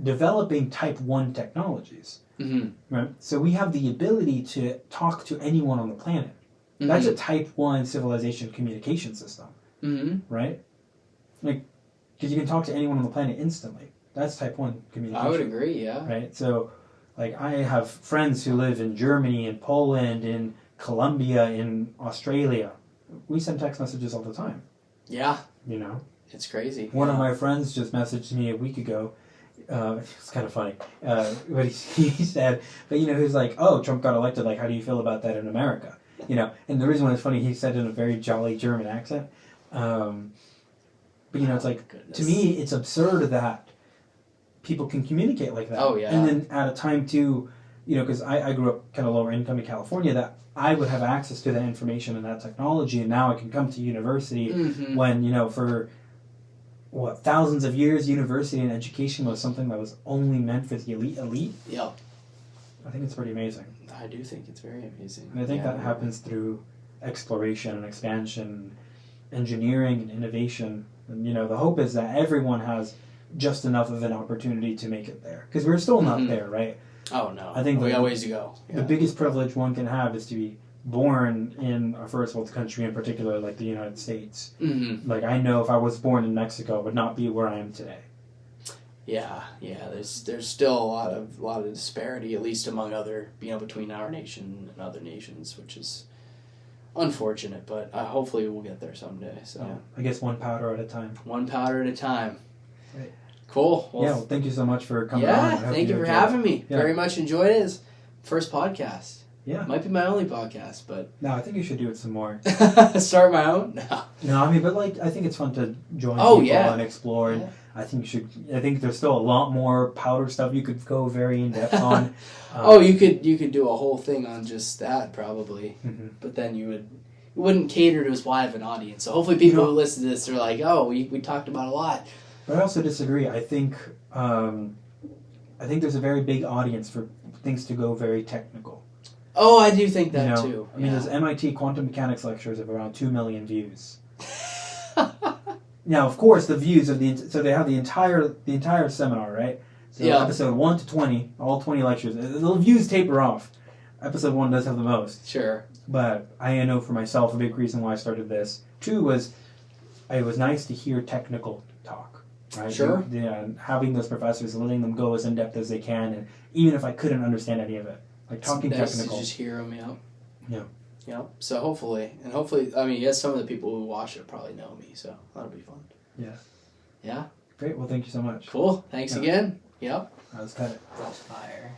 developing type 1 technologies. Mm-hmm. Right? So we have the ability to talk to anyone on the planet. Mm-hmm. That's a type 1 civilization communication system. Mm-hmm. Right? Like, because you can talk to anyone on the planet instantly. That's type 1 communication. I would agree, yeah. Right? So, like, I have friends who live in Germany, in Poland, in Colombia, in Australia. We send text messages all the time. Yeah. You know? It's crazy. One of my friends just messaged me a week ago. It's kind of funny. But he said, but you know, he was like, oh, Trump got elected. Like, how do you feel about that in America? You know, and the reason why it's funny, he said in a very jolly German accent. But, you know, it's like, to me, it's absurd that people can communicate like that. Oh, yeah. And then at a time, too, you know, because I grew up kind of lower income in California, that I would have access to that information and that technology, and now I can come to university when, you know, for, thousands of years, university and education was something that was only meant for the elite? Yep. I think it's pretty amazing. I do think it's very amazing. And I think that happens through exploration and expansion, engineering and innovation. And, you know, the hope is that everyone has just enough of an opportunity to make it there. Because we're still not there, right? Oh, no. I think we got ways to go. Yeah. The biggest privilege one can have is to be born in a first world country, in particular, like the United States. Mm-hmm. Like, I know if I was born in Mexico, I would not be where I am today. Yeah. There's still a lot of disparity, at least among other, you know, between our nation and other nations, which is unfortunate. But hopefully we'll get there someday. So yeah. I guess one powder at a time. One powder at a time. Right. Cool. Well, well, thank you so much for coming on. Yeah, thank you for having me. Yeah. Very much enjoyed it. It's first podcast. Yeah. Might be my only podcast, but... No, I think you should do it some more. Start my own? No, I mean, but like, I think it's fun to join people and explore. Yeah. And I think there's still a lot more powder stuff you could go very in depth on. You could do a whole thing on just that, probably. Mm-hmm. But then you wouldn't cater to as wide of an audience. So hopefully people who listen to this are like, oh, we talked about a lot. But I also disagree. I think there's a very big audience for things to go very technical. Oh, I do think that too. I mean, there's MIT quantum mechanics lectures of around 2 million views. Now, of course, the views of so they have the entire seminar, right? So episode 1 to 20, all 20 lectures. The views taper off. Episode 1 does have the most. Sure. But I know for myself, a big reason why I started this. 2 was, it was nice to hear technical talk. Right? Sure. Yeah, having those professors, letting them go as in depth as they can, and even if I couldn't understand any of it, like talking it's nice technical. To just hear them, Yeah. Yeah. So hopefully, I mean, yes, some of the people who watch it probably know me, so that'll be fun. Yeah. Yeah. Great. Well, thank you so much. Cool. Thanks again. Yep. Let's cut it. Fire.